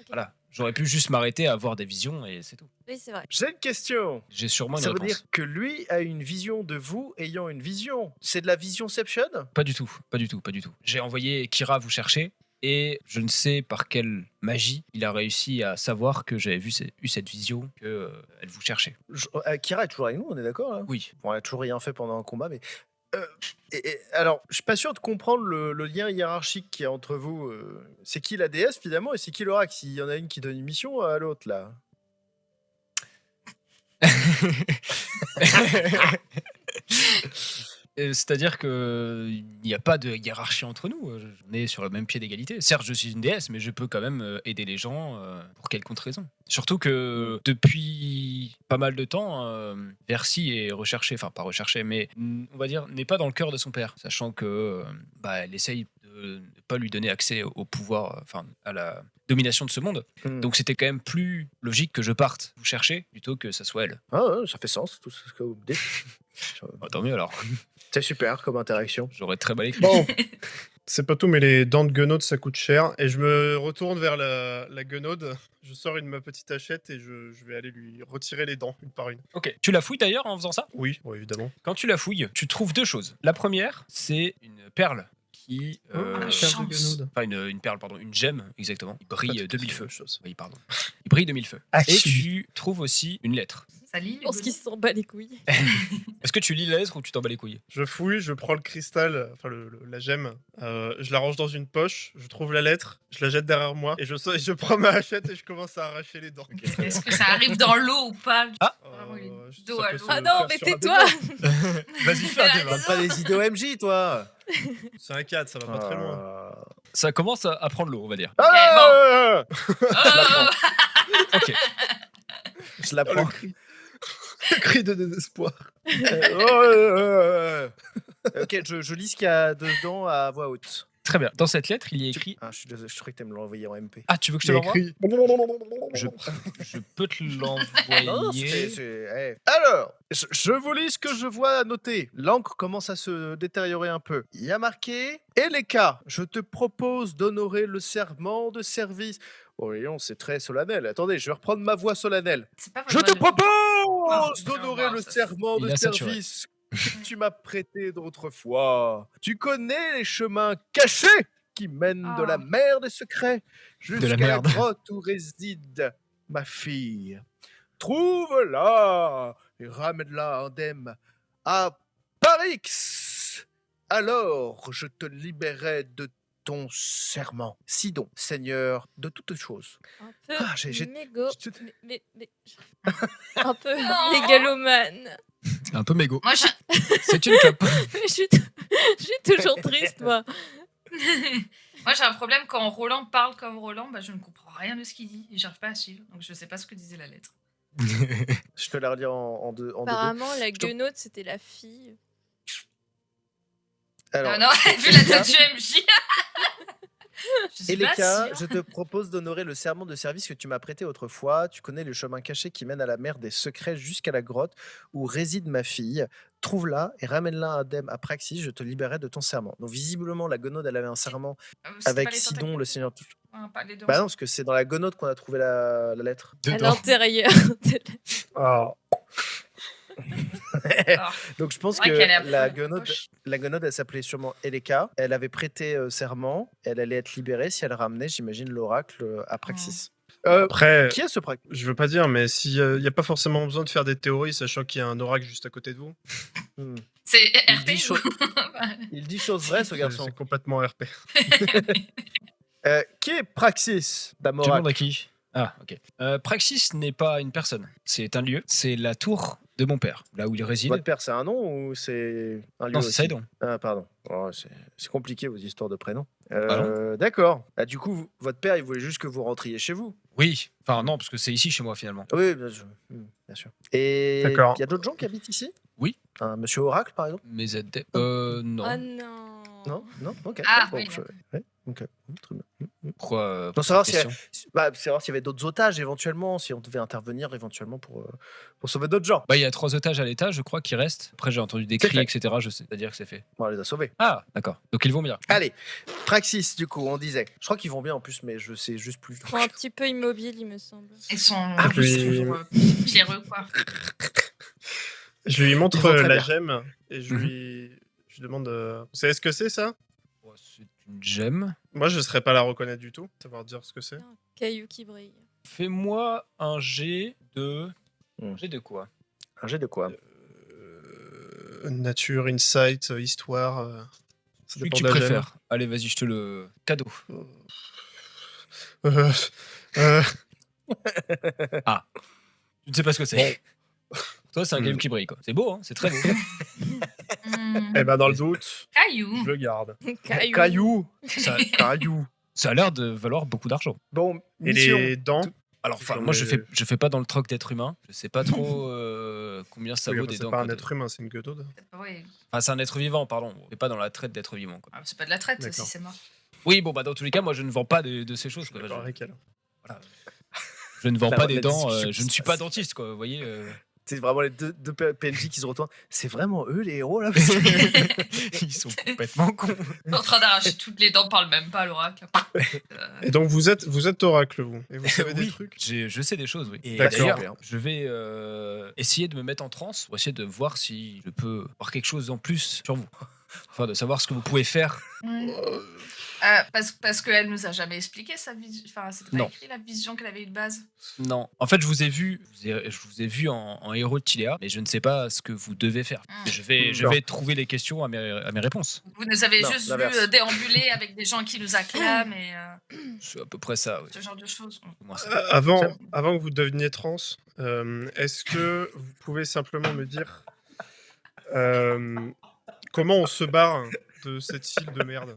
Voilà. J'aurais pu juste m'arrêter à avoir des visions et c'est tout. Oui, c'est vrai. J'ai une question. J'ai sûrement une Ça veut réponse. dire que lui a une vision de vous ayant une vision. C'est de la visionception? Pas du tout, pas du tout, pas du tout. J'ai envoyé Kira vous chercher et je ne sais par quelle magie il a réussi à savoir que j'avais eu cette vision, qu'elle vous cherchait. Kira est toujours avec nous, on est d'accord là? Oui. Bon, elle a toujours rien fait pendant un combat, mais Alors, je suis pas sûr de comprendre le lien hiérarchique qu'il y a entre vous. C'est qui la déesse finalement et c'est qui l'oracle? S'il y en a une qui donne une mission à l'autre là. C'est-à-dire qu'il n'y a pas de hiérarchie entre nous. On est sur le même pied d'égalité. Certes, je suis une déesse, mais je peux quand même aider les gens pour quelconque raison. Surtout que depuis pas mal de temps, Versi est recherchée, enfin pas recherchée, mais on va dire n'est pas dans le cœur de son père, sachant que elle essaye de ne pas lui donner accès au pouvoir, enfin à la domination de ce monde. Donc c'était quand même plus logique que je parte vous chercher plutôt que ça soit elle. Ah, ouais, ça fait sens tout ce que vous me dites. Tant mieux alors. C'est super comme interaction. J'aurais très mal écrit. Bon, c'est pas tout, mais les dents de guenaude, ça coûte cher. Et je me retourne vers la guenaude. Je sors ma petite hachette et je vais aller lui retirer les dents, une par une. Ok. Tu la fouilles d'ailleurs en faisant ça? Oui, évidemment. Quand tu la fouilles, tu trouves deux choses. La première, c'est une perle qui... Perle de guenaude. Enfin, une perle, pardon, une gemme, exactement. Il brille de mille C'est la feux. même chose. Oui, pardon. Il brille de mille feux. Ah, Et si. tu trouves aussi une lettre. Ça lit Je pense qu'il s'en bat les couilles. Est-ce que tu lis la lettre ou tu t'en bats les couilles? Je fouille, je prends le cristal, enfin la gemme, je la range dans une poche, je trouve la lettre, je la jette derrière moi et je prends ma hachette et je commence à arracher les dents. Est-ce que ça arrive dans l'eau ou pas? Vraiment, il y a Euh, une dos ça à peut l'eau. se Ah non, faire mais sur un tais-toi. Vas-y, fais un débat. Parle pas des idées OMJ, toi. C'est un 4, ça va pas très loin. Ça commence à prendre l'eau, on va dire. Ah, Oh Ok. je la Oh, prends. le cri de désespoir. Ok, je lis ce qu'il y a dedans à voix haute. Très bien. Dans cette lettre, il y a écrit... Ah, je suis désolé, je croyais que tu me l'envoyer en MP. Ah, tu veux que je te Il y a l'envoie? écrit. Je peux te Non, l'envoyer. Alors, je vous lis ce que je vois noter. L'encre commence à se détériorer un peu. Il y a marqué « Eleka, je te propose d'honorer le serment de service. » Oh, voyons, c'est très solennel. Attendez, je vais reprendre ma voix solennelle. C'est pas Je votre te voix de- propose Ah, d'honorer bien, le ça, serment Il de a saturé. service que tu m'as prêté d'autrefois. Tu connais les chemins cachés qui mènent de la Ah. mer des secrets la jusqu'à la merde. grotte où réside ma fille. Trouve-la et ramène-la indemne à Parix. Alors je te libérerai de ton serment. Sidon, seigneur de toutes choses. Un peu Ah, j'ai- mégo... j'ai- mais- un peu Non. mégalomane. C'est un peu mégo. Moi, C'est une clope. Je suis toujours triste, moi. Moi, j'ai un problème quand Roland parle comme Roland, je ne comprends rien de ce qu'il dit et j'arrive pas à suivre. Donc, je sais pas ce que disait la lettre. Je te la redis en deux. Apparemment, la te- guenaude, c'était la fille. Alors, non, vu la tête du MJ. Je sais pas Eleka, si- je te propose d'honorer le serment de service que tu m'as prêté autrefois. Tu connais le chemin caché qui mène à la mer des secrets jusqu'à la grotte où réside ma fille. Trouve-la et ramène-la indemne à Praxis. Je te libérerai de ton serment. Donc, visiblement, la gonode, elle avait un serment C'est pas avec les Sidon, tentacules. le seigneur. Pas les deux. Bah non, parce que c'est dans la gonode qu'on a trouvé la lettre. À Dedans. l'intérieur. Ah. Alors, Donc, je pense c'est vrai que qu'elle est un la peu gonode, moche. elle s'appelait sûrement Eleka. Elle avait prêté serment. Elle allait être libérée si elle ramenait, j'imagine, l'oracle à Praxis. Après, Qui est ce Praxis? je veux pas dire, mais s'il n'y a pas forcément besoin de faire des théories, sachant qu'il y a un oracle juste à côté de vous, C'est Il RP dit ou- chaud. Il dit chose vraie, ce garçon. c'est complètement RP. Qui est Praxis Tu d'Amorak? demandes à qui? Ah, ok. Praxis n'est pas une personne. C'est un lieu. C'est la tour de mon père, là où il réside. Votre père, c'est un nom ou c'est un lieu Non, c'est aussi Saïdon. Ah, pardon. Oh, c'est compliqué, vos histoires de prénoms. non. D'accord. Ah, du coup, votre père, il voulait juste que vous rentriez chez vous. Oui. Enfin, non, parce que c'est ici chez moi finalement. Oui, bien sûr. Bien sûr. Et il D'accord. y a d'autres gens qui habitent ici? Oui. Un monsieur Oracle, par exemple? Mes aides. Non. Oh non. Non? Non? Ok. Ah, Bon, oui, ouais, ok. Très bien. Pourquoi Pour savoir question savoir s'il y avait d'autres otages éventuellement, si on devait intervenir éventuellement pour sauver d'autres gens. Bah, il y a 3 otages à l'étage, je crois, qui restent. Après, j'ai entendu des C'est cris, fait. etc. Je sais, c'est-à-dire que c'est fait. On les a sauvés. Ah, d'accord. Donc ils vont bien. Allez, Praxis, du coup, on disait. Je crois qu'ils vont bien en plus, mais je sais juste plus. Ils sont un petit peu immobiles, il me semble. Ils sont Ah, oui. toujours pierreux, quoi. Je lui montre Ils vont très la bien. gemme et je lui demande vous savez ce que c'est ça? Oh, c'est une gemme. Moi, je serais pas la reconnaître du tout, savoir dire ce que c'est. Caillou qui brille. Fais-moi un G de. Hmm. G de quoi? Un jet de quoi? Nature, insight, histoire. Ça Celui que dépend tu de la préfères. Allez, vas-y, je te le cadeau. gemme. Euh, Je ne sais pas ce que c'est. Toi, c'est un Hmm. game qui brille, quoi. C'est beau, hein, c'est très beau. Eh ben, dans le doute, Caillou. je le garde. Caillou. ça, Caillou. ça a l'air de valoir beaucoup d'argent. Bon, Et mission. les dents. Alors, enfin, J'en moi, ai- je fais pas dans le troc d'être humain. Je sais pas trop combien ça Oui, vaut enfin, des c'est dents. pas un quoi, être humain, c'est une gueudaude. Oui. Enfin, c'est un être vivant, pardon. On est pas dans la traite d'être vivant, quoi. Ah, c'est pas de la traite D'accord. si c'est mort. Oui, bon, bah, dans tous les cas, moi, je ne vends pas de ces choses, quoi. D'accord avec elle. Voilà. Je ne vends La- pas la des dents. discussion Je ne qui suis se pas passe. dentiste, quoi. Vous voyez. C'est vraiment les deux PNJ qui se retournent. C'est vraiment eux les héros là parce que- Ils sont complètement cons. T'es en train d'arracher toutes les dents, parle même pas à l'oracle. Et donc vous êtes oracle, vous. Et vous savez des Oui, trucs. je sais des choses, oui. Et D'accord. d'ailleurs, je vais essayer de me mettre en transe pour essayer de voir si je peux voir quelque chose en plus sur vous. Enfin, de savoir ce que vous pouvez faire. Parce qu'elle nous a jamais expliqué sa vision. Enfin, c'était pas Non. écrit la vision qu'elle avait eu de base. Non. En fait, je vous ai vu en héros de Tiléa, mais je ne sais pas ce que vous devez faire. Mm. Je vais trouver les questions à mes réponses. Vous nous avez Non, juste vu l'inverse. déambuler avec des gens qui nous acclament et C'est à peu près ça, oui. ce genre de choses. Au moins ça. Avant que vous deveniez trans, est-ce que vous pouvez simplement me dire comment on se barre de cette île de merde?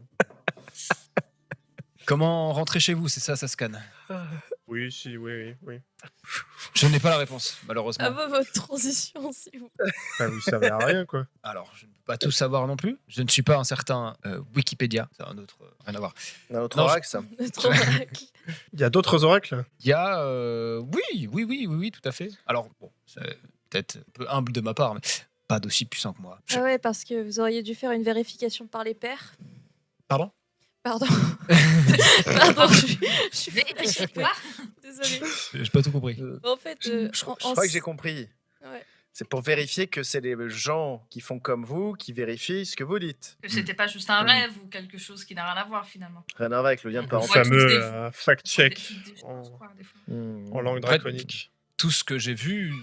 Comment rentrer chez vous, c'est ça, ça scanne. Oui, si, oui. Je n'ai pas la réponse, malheureusement. À vous, votre transition, s'il vous plaît. Bah, vous savez à rien, quoi. Alors, je ne peux pas tout savoir non plus. Je ne suis pas un certain Wikipédia. C'est un autre, rien à voir. Un autre Non, oracle, ça. Notre oracle. Il y a d'autres oracles? Il y a. Oui, tout à fait. Alors, bon, c'est peut-être un peu humble de ma part, mais pas d'aussi puissant que moi. Ah ouais, parce que vous auriez dû faire une vérification par les pairs. Pardon? Pardon. Pardon, je suis Vérifier fatiguée. quoi? Désolée. J'ai pas tout compris. En fait, Je crois que j'ai compris. Ouais. C'est pour vérifier que c'est les gens qui font comme vous qui vérifient ce que vous dites. Que c'était pas juste un rêve ou quelque chose qui n'a rien à voir finalement. Rien à voir avec le lien de On Le parenté. voit tous fameux des- fact-check Des choses, en, quoi, des fois. en langue Après, draconique. Tout ce que j'ai vu,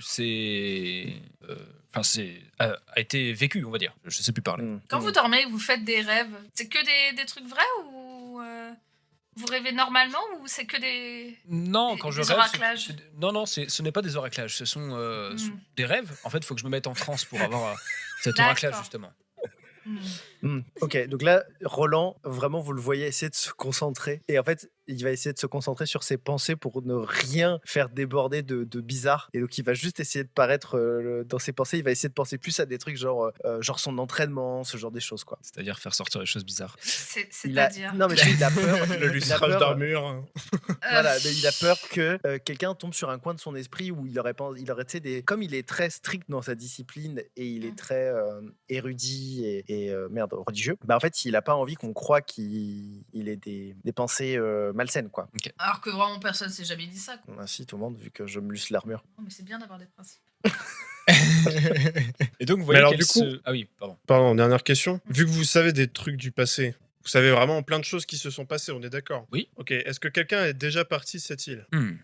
a été vécu, on va dire. Je sais plus parler. Quand vous dormez, vous faites des rêves. C'est que des trucs vrais ou vous rêvez normalement ou c'est que des. Non, Des- quand je des rêve. oraclages. Non, ce n'est pas des oraclages. Ce sont des rêves. En fait, il faut que je me mette en transe pour avoir cet D'accord. oraclage, justement. Ok, donc là, Roland, vraiment, vous le voyez essayer de se concentrer. Et en fait, il va essayer de se concentrer sur ses pensées pour ne rien faire déborder de bizarre. Et donc, il va juste essayer de paraître dans ses pensées. Il va essayer de penser plus à des trucs genre son entraînement, ce genre des choses, quoi. C'est-à-dire faire sortir les choses bizarres. Il a... C'est-à-dire. Non, mais tu sais, il a peur. Le il a lustrage peur, d'armure. Voilà, mais il a peur que quelqu'un tombe sur un coin de son esprit où il aurait tu sais, comme il est très strict dans sa discipline et il est très érudit et religieux, bah en fait, il a pas envie qu'on croie qu'il ait des pensées malsaines, quoi. Alors que vraiment personne s'est jamais dit ça. Quoi. Ainsi, tout le monde, vu que je me luce l'armure. Non, mais c'est bien d'avoir des principes. Et donc, vous voyez alors, qu'elle du coup- se... Ah oui, pardon. Pardon, dernière question. Vu que vous savez des trucs du passé, vous savez vraiment plein de choses qui se sont passées, on est d'accord? Oui. Ok, est-ce que quelqu'un est déjà parti de cette île? Hmm.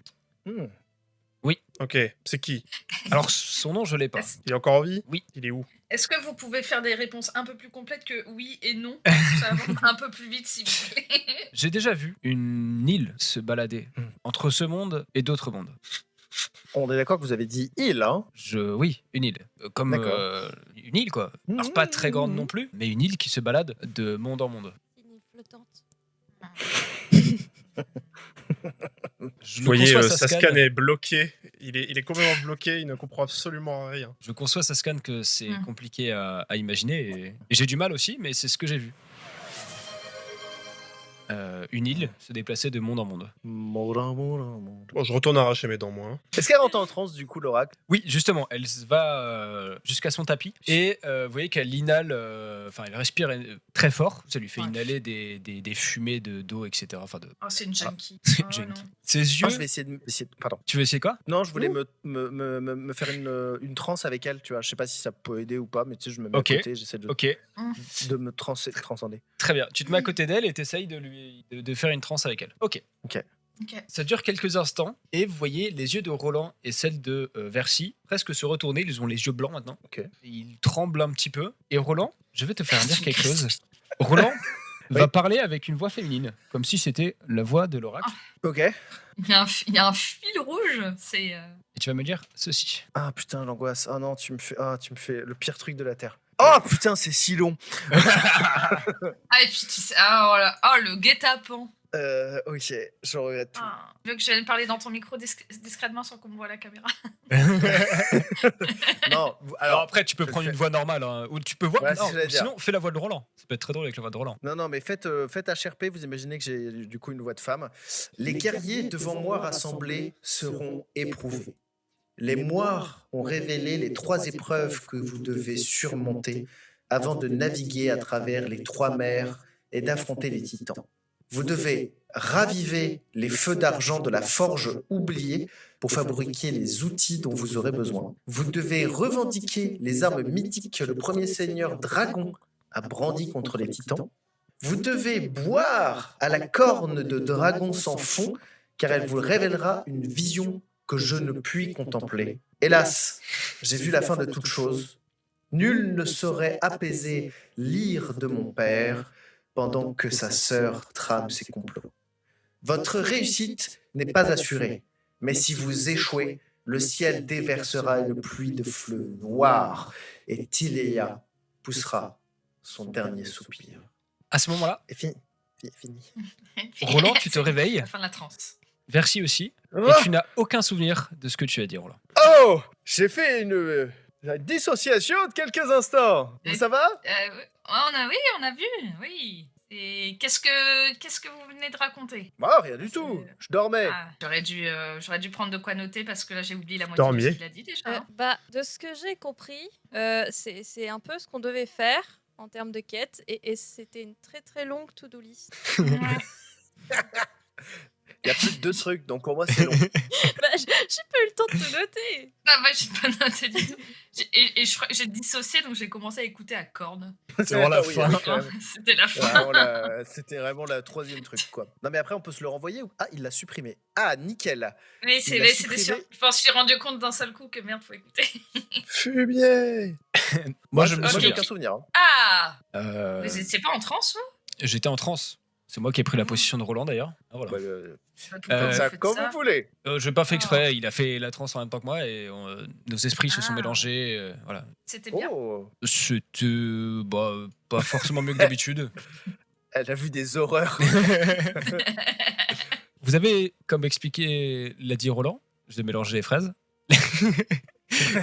Ok, c'est qui? Alors, son nom, je l'ai pas. Il est encore en vie? Oui. Il est où? Est-ce que vous pouvez faire des réponses un peu plus complètes que oui et non? Ça va un peu plus vite, s'il vous plaît. J'ai déjà vu une île se balader Hmm. entre ce monde et d'autres mondes. On est d'accord que vous avez dit il, hein? Oui, une île. Comme D'accord. une île, quoi. Alors, pas très grande non plus, mais une île qui se balade de monde en monde. Une île flottante. Je Vous voyez, conçois, Saskan est bloqué. Il est complètement bloqué, il ne comprend absolument rien. Je conçois, Saskan, que c'est Hmm. compliqué à imaginer. Et j'ai du mal aussi, mais c'est ce que j'ai vu. Une île se déplacer de monde en monde. Bon, je retourne arracher mes dents, moi. hein. Est-ce qu'elle rentre en transe, du coup, l'oracle? Oui, justement, elle va jusqu'à son tapis et vous voyez qu'elle inhale, enfin elle respire très fort, ça lui fait Ouais. inhaler des fumées d'eau, etc. Enfin, Oh, c'est une junkie. c'est Oh, junkie. non. Ses Ah, yeux. je vais essayer Pardon. Tu veux essayer quoi? Non, je voulais me faire une transe avec elle, tu vois. Je sais pas si ça peut aider ou pas, mais tu sais, je me mets Ok. à côté, j'essaie Ok, de me transcender. très bien. Tu te mets à côté d'elle et t'essayes de faire une transe avec elle. Ok. Ok. Ça dure quelques instants et vous voyez les yeux de Roland et celles de Versi presque se retourner. Ils ont les yeux blancs maintenant. Ok. Et ils tremblent un petit peu. Et Roland, je vais te faire dire quelque chose. Roland va parler avec une voix féminine, comme si c'était la voix de l'oracle. Ok. Il y a un fil rouge. C'est. Et tu vas me dire ceci. Ah putain, l'angoisse. Ah non, tu me fais le pire truc de la Terre. Oh putain, c'est si long. Ah, et puis tu sais. Ah, voilà. Oh, le guet-apens. Ok, je regrette tout. Ah. Tu veux que je vienne parler dans ton micro discrètement sans qu'on me voit à la caméra? Non, Alors alors. après, tu peux je prendre le une voix normale. Hein, ou tu peux voir. Ouais, non, c'est ce que j'allais dire. sinon, fais la voix de Roland. Ça peut être très drôle avec la voix de Roland. Non, mais faites HRP, vous imaginez que j'ai du coup une voix de femme. Les guerriers devant moi rassemblés seront éprouvés. Les moires ont révélé les 3 épreuves que vous devez surmonter avant de naviguer à travers les 3 mers et d'affronter les titans. Vous devez raviver les feux d'argent de la forge oubliée pour fabriquer les outils dont vous aurez besoin. Vous devez revendiquer les armes mythiques que le premier seigneur dragon a brandies contre les titans. Vous devez boire à la corne de dragon sans fond, car elle vous révélera une vision que je ne puis contempler. Hélas, j'ai vu la fin de toute chose. Nul ne saurait apaiser l'ire de mon père pendant que sa sœur trame ses complots. Votre réussite n'est pas assurée, mais si vous échouez, le ciel déversera une pluie de fleurs noires et Tiléa poussera son dernier soupir. À ce moment-là, Et fini. Fini. Roland, tu te réveilles. La fin de la transe. Versi aussi. Oh, Et tu n'as aucun souvenir de ce que tu as dit, Roland. oh, j'ai fait une dissociation de quelques instants. Ça va? On a vu, oui. Et qu'est-ce que vous venez de raconter? Bah, rien du tout. Je dormais. Ah, j'aurais dû prendre de quoi noter parce que là j'ai oublié la moitié Dormiez. de ce qu'il a dit déjà. hein. Bah, de ce que j'ai compris, c'est un peu ce qu'on devait faire en termes de quête, et c'était une très très longue to-do list. Il y a plus de 2 trucs, donc pour moi, c'est long. Bah, j'ai pas eu le temps de te noter. Ah bah j'ai pas noté du tout. Et je crois que j'ai dissocié donc j'ai commencé à écouter à corne. C'est vraiment la Oui, fin. oui, quand même. C'était la fin. C'était vraiment la 3e truc, quoi. Non, mais après, on peut se le renvoyer ou... Ah, il l'a supprimé. Ah, nickel. Mais Il l'a c'était sûr. supprimé. Je me suis rendu compte d'un seul coup que merde, faut écouter. Fumier. Moi, je me Moi, j'ai souviens. aucun souvenir. Hein. Ah Euh, Vous étiez pas en transe, vous? J'étais en transe. C'est moi qui ai pris la position de Roland d'ailleurs. Ah, voilà. Bah, Pas tout Euh, comme le temps ça, faites comme ça. vous voulez. Je n'ai pas fait exprès. Il a fait la transe en même temps que moi et nos esprits se sont Ah. mélangés. Voilà. C'était bien. Oh, C'était pas forcément mieux que d'habitude. elle a vu des horreurs. Vous avez, comme expliqué l'a dit Roland, je vais mélanger les phrases.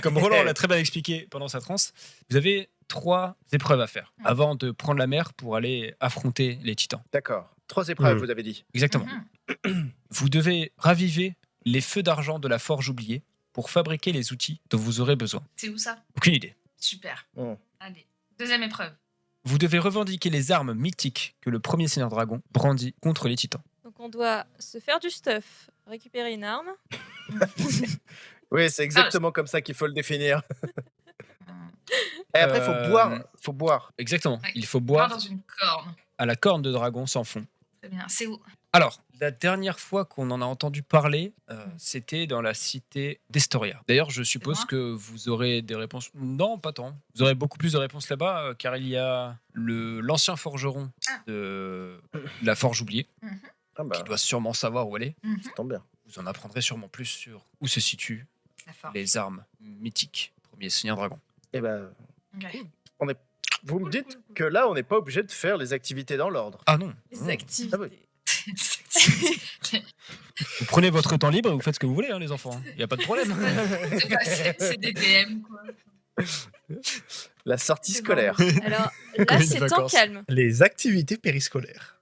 Comme Roland l'a très bien expliqué pendant sa transe, vous avez 3 épreuves à faire avant de prendre la mer pour aller affronter les titans. D'accord. 3 épreuves, Mhm. vous avez dit. Exactement. Mhm. Vous devez raviver les feux d'argent de la forge oubliée pour fabriquer les outils dont vous aurez besoin. C'est où ça? Aucune idée. Super. Mhm. Allez. 2e épreuve. Vous devez revendiquer les armes mythiques que le premier seigneur dragon brandit contre les titans. Donc on doit se faire du stuff, récupérer une arme. Oui, c'est exactement comme ça qu'il faut le définir. Hum. Et après, il Euh, faut boire. Faut boire. Exactement. Ouais. Il faut Boire boire dans une corne. à la corne de dragon sans fond. Très bien. C'est où? Alors, la dernière fois qu'on en a entendu parler, c'était dans la cité d'Estoria. D'ailleurs, je suppose loin que vous aurez des réponses. Non, pas tant. Vous aurez beaucoup plus de réponses là-bas, car il y a l'ancien forgeron Ah. de la forge oubliée, Ah bah, qui doit sûrement savoir où elle est. Mhm. ça tombe bien. Vous en apprendrez sûrement plus sur où se situent La forme. les armes mythiques, premier seigneur dragon. Et ben, Ok. vous me dites que là, on n'est pas obligé de faire les activités dans l'ordre. Ah non, Les Mmh. activités. Ah oui. vous prenez votre temps libre et vous faites ce que vous voulez, hein, les enfants. Il n'y a pas de problème. C'est des DM, quoi. La sortie C'est scolaire. Alors Comme là, une c'est temps vacances. calme. Les activités périscolaires.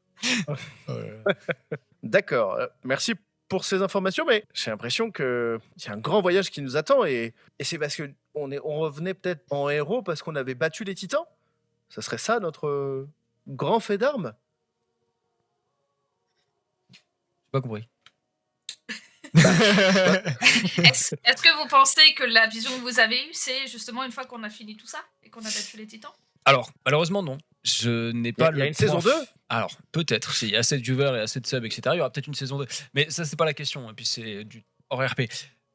D'accord. Merci pour ces informations, mais j'ai l'impression qu'il y a un grand voyage qui nous attend et c'est parce que on revenait peut-être en héros parce qu'on avait battu les titans. Ça serait ça notre grand fait d'armes. J'ai pas compris. Est-ce que vous pensez que la vision que vous avez eue, c'est justement une fois qu'on a fini tout ça et qu'on a battu les titans? Alors, malheureusement, non. Je n'ai Il y pas a- il y a le une saison point 2? Alors, peut-être. S'il y a assez de viewers et assez de subs, etc., il y aura peut-être une saison 2. Mais ça, c'est pas la question. Et puis, c'est du hors RP.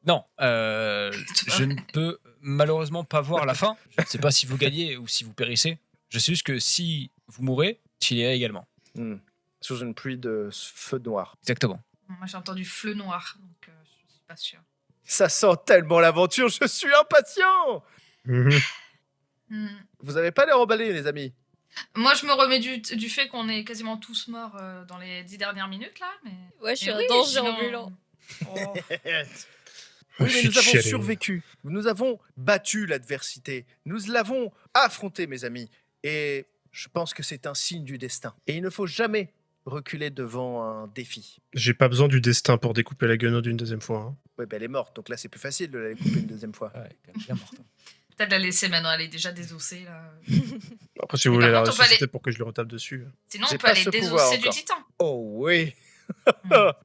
Non, je ne peux malheureusement pas voir la fin. Je ne sais pas si vous gagnez ou si vous périssez. Je sais juste que si vous mourrez, Chilier également. Sous une pluie de feu noir. Exactement. Moi, j'ai entendu fleu noir, donc je suis pas sûre. Ça sent tellement l'aventure, je suis impatient. Mhm. Vous avez pas l'air emballés, les amis. Moi, je me remets du fait qu'on est quasiment tous morts dans les 10 dernières minutes, là. Mais... Ouais, je suis mais un oui, danger sinon- ambulant. Oh. Oui, mais nous avons Chialé. survécu. Nous avons battu l'adversité. Nous l'avons affronté, mes amis. Et je pense que c'est un signe du destin. Et il ne faut jamais reculer devant un défi. J'ai pas besoin du destin pour découper la guenaude une deuxième fois. Hein. Ouais, ben elle est morte, donc là c'est plus facile de la couper une deuxième fois. Ouais, quand même bien morte. Peut-être la laisser maintenant, elle est déjà désossée, là. Après, si vous Mais voulez par la contre, on peut ressusciter pour que je le retape dessus. Sinon, J'ai on peut pas aller ce pouvoir désosser du encore. titan. Oh oui,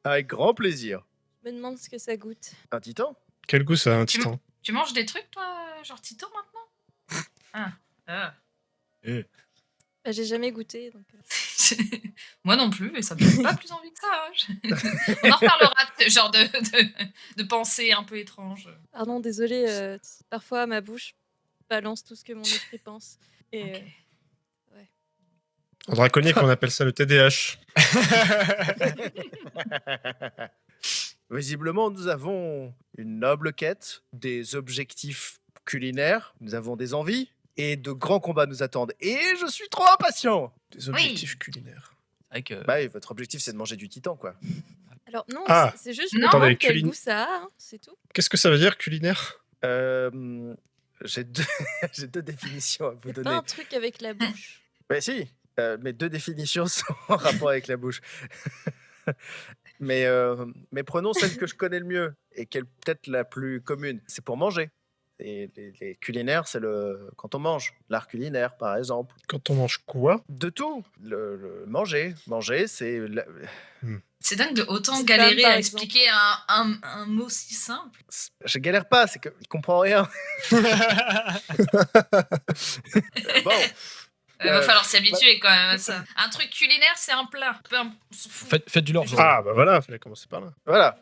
avec grand plaisir. Je me demande ce que ça goûte. Un titan? Quel goût ça a un titan? Tu manges des trucs, toi, genre titan, maintenant Ah. Bah, j'ai jamais goûté. Donc, Moi non plus, mais ça me donne pas plus envie que ça. Hein. On en reparlera de ce genre de pensées un peu étranges. Pardon, désolé. Parfois, ma bouche balance tout ce que mon esprit pense. Et Ok. En draconique, on appelle ça le TDAH. Visiblement, nous avons une noble quête, des objectifs culinaires, nous avons des envies, et de grands combats nous attendent. Et je suis trop impatient. Des objectifs culinaires. C'est vrai que. Bah oui, votre objectif c'est de manger du titan, quoi. alors, non, Ah. c'est juste Non. me Attendez, demande quel culine- goût ça a, hein, c'est tout. Qu'est-ce que ça veut dire, culinaire? J'ai deux... j'ai deux définitions à vous C'est pas donner. un truc avec la bouche. Mais si, mes deux définitions sont en rapport avec la bouche. mais prenons celle que je connais le mieux et qui est peut-être la plus commune. C'est pour manger. Et les culinaires, c'est quand on mange. L'art culinaire, par exemple. Quand on mange quoi? De tout. Le manger. Manger, c'est... C'est dingue de autant Petite galérer femme, par à expliquer un mot si simple. Je galère pas, c'est qu'il comprend rien. Bon, Va falloir s'y habituer quand même à ça. Un truc culinaire, c'est un plat. On s'en fout. Faites du lore, genre. Ah, bah voilà, fallait commencer par là. voilà.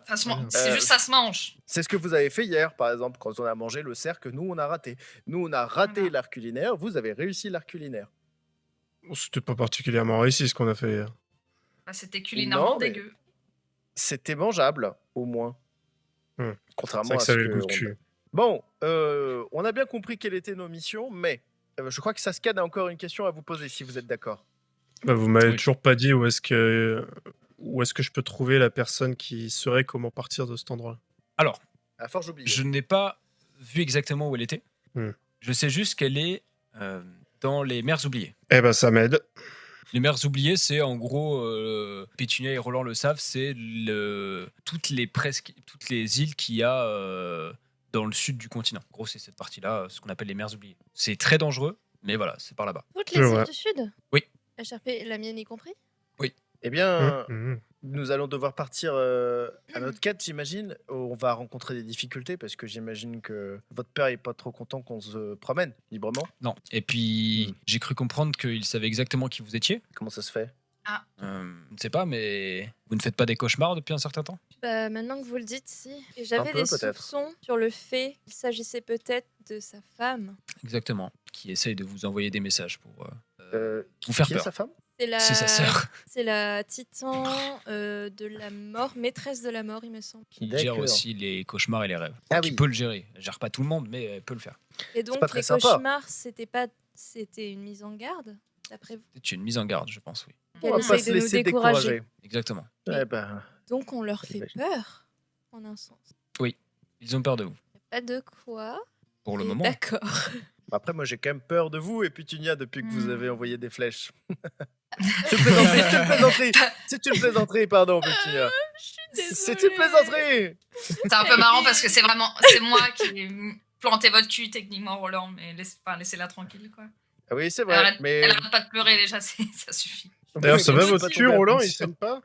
C'est juste ça se mange. C'est ce que vous avez fait hier, par exemple, quand on a mangé le cerf que nous, on a raté. Nous, on a raté Voilà. l'art culinaire, vous avez réussi l'art culinaire. Bon, c'était pas particulièrement réussi ce qu'on a fait hier. Bah, c'était culinairement Non, mais- dégueu. C'était mangeable, au moins. C'est Contrairement vrai que à ça ce avait le goût de on- cul. Bon, on a bien compris quelles étaient nos missions, mais je crois que Saskia a encore une question à vous poser, si vous êtes d'accord. Bah, vous m'avez Oui. toujours pas dit où est-ce que je peux trouver la personne qui saurait comment partir de cet endroit. Alors, À force oubliée. je n'ai pas vu exactement où elle était. Je sais juste qu'elle est dans les mers oubliées. Eh ben, ça m'aide. Les mers oubliées, c'est en gros, Pétunia et Roland le savent, c'est toutes les îles qu'il y a dans le sud du continent. En gros, c'est cette partie-là, ce qu'on appelle les mers oubliées. C'est très dangereux, mais voilà, c'est par là-bas. Toutes Je les vois. îles du Sud Oui. HRP, la mienne y compris. Eh bien, Mmh. nous allons devoir partir à notre quête, j'imagine. On va rencontrer des difficultés, parce que j'imagine que votre père est pas trop content qu'on se promène librement. Non. Et puis, j'ai cru comprendre qu'il savait exactement qui vous étiez. Comment ça se fait? Je ne sais pas, mais vous ne faites pas des cauchemars depuis un certain temps? Bah, maintenant que vous le dites, si. Et j'avais peu, des peut-être. soupçons sur le fait qu'il s'agissait peut-être de sa femme. Exactement. Qui essaye de vous envoyer des messages pour Qui vous faire est peur. sa femme? C'est sa sœur C'est la titan de la mort, maîtresse de la mort, il me semble. qui gère D'accord. aussi les cauchemars et les rêves. Ah Qui oui. peut le gérer. Elle gère pas tout le monde, mais elle peut le faire. Et donc, pas très les sympa. cauchemars, c'était une mise en garde, d'après vous. C'est une mise en garde, je pense, oui. On va Qu'elle pas essaye se de nous laisser décourager. décourager. Exactement. Mais- Eh ben, Donc, on leur fait J'imagine. peur, en un sens. Ils ont peur de vous. Pas de quoi. Pour le Et moment. D'accord. après, moi, j'ai quand même peur de vous et Pétunia depuis que vous avez envoyé des flèches. Je C'est une plaisanterie, c'est une plaisanterie. C'est une plaisanterie, pardon, Pétunia. suis C'est une plaisanterie. C'est un peu marrant parce que c'est moi qui ai planté votre cul techniquement, Roland, mais laissez-la tranquille, quoi. Ah oui, c'est Elle vrai, arrête, mais elle arrête pas de pleurer déjà, ça suffit. D'ailleurs, ça va Oui, votre pas cul, trop bien. Roland? Il saigne pas?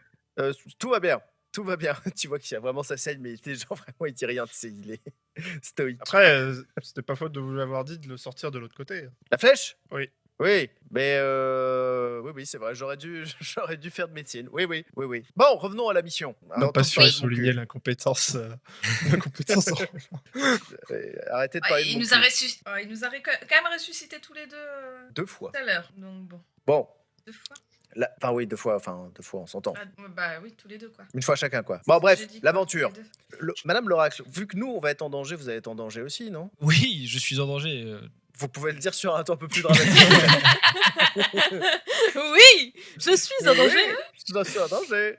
Tout va bien. Tout va bien. Tu vois qu'il y a vraiment sa saigne, mais les gens, vraiment, il dit rien. Tu sais, il est stoïque. Après, c'était pas faute de vous l'avoir dit de le sortir de l'autre côté. La flèche? Oui. Oui, mais oui, c'est vrai, j'aurais dû faire de médecine. Oui. Bon, revenons à la mission. On n'a Arrêtons pas de su parler de mon souligner cul. l'incompétence. L'incompétence. Arrêtez de parler de Il mon nous cul. a quand même ressuscité tous les deux 2 fois. tout à l'heure. Donc bon, Bon, 2 fois. enfin oui, 2 fois, on s'entend. Ah, bah oui, tous les deux quoi. Une fois chacun, quoi. Bon, bref, J'ai dit quoi, l'aventure. tous les deux. Madame l'oracle, vu que nous, on va être en danger, vous allez être en danger aussi, non? Oui, je suis en danger. Vous pouvez le dire sur un ton un peu plus dramatique. Oui, je suis en danger. Je suis en danger.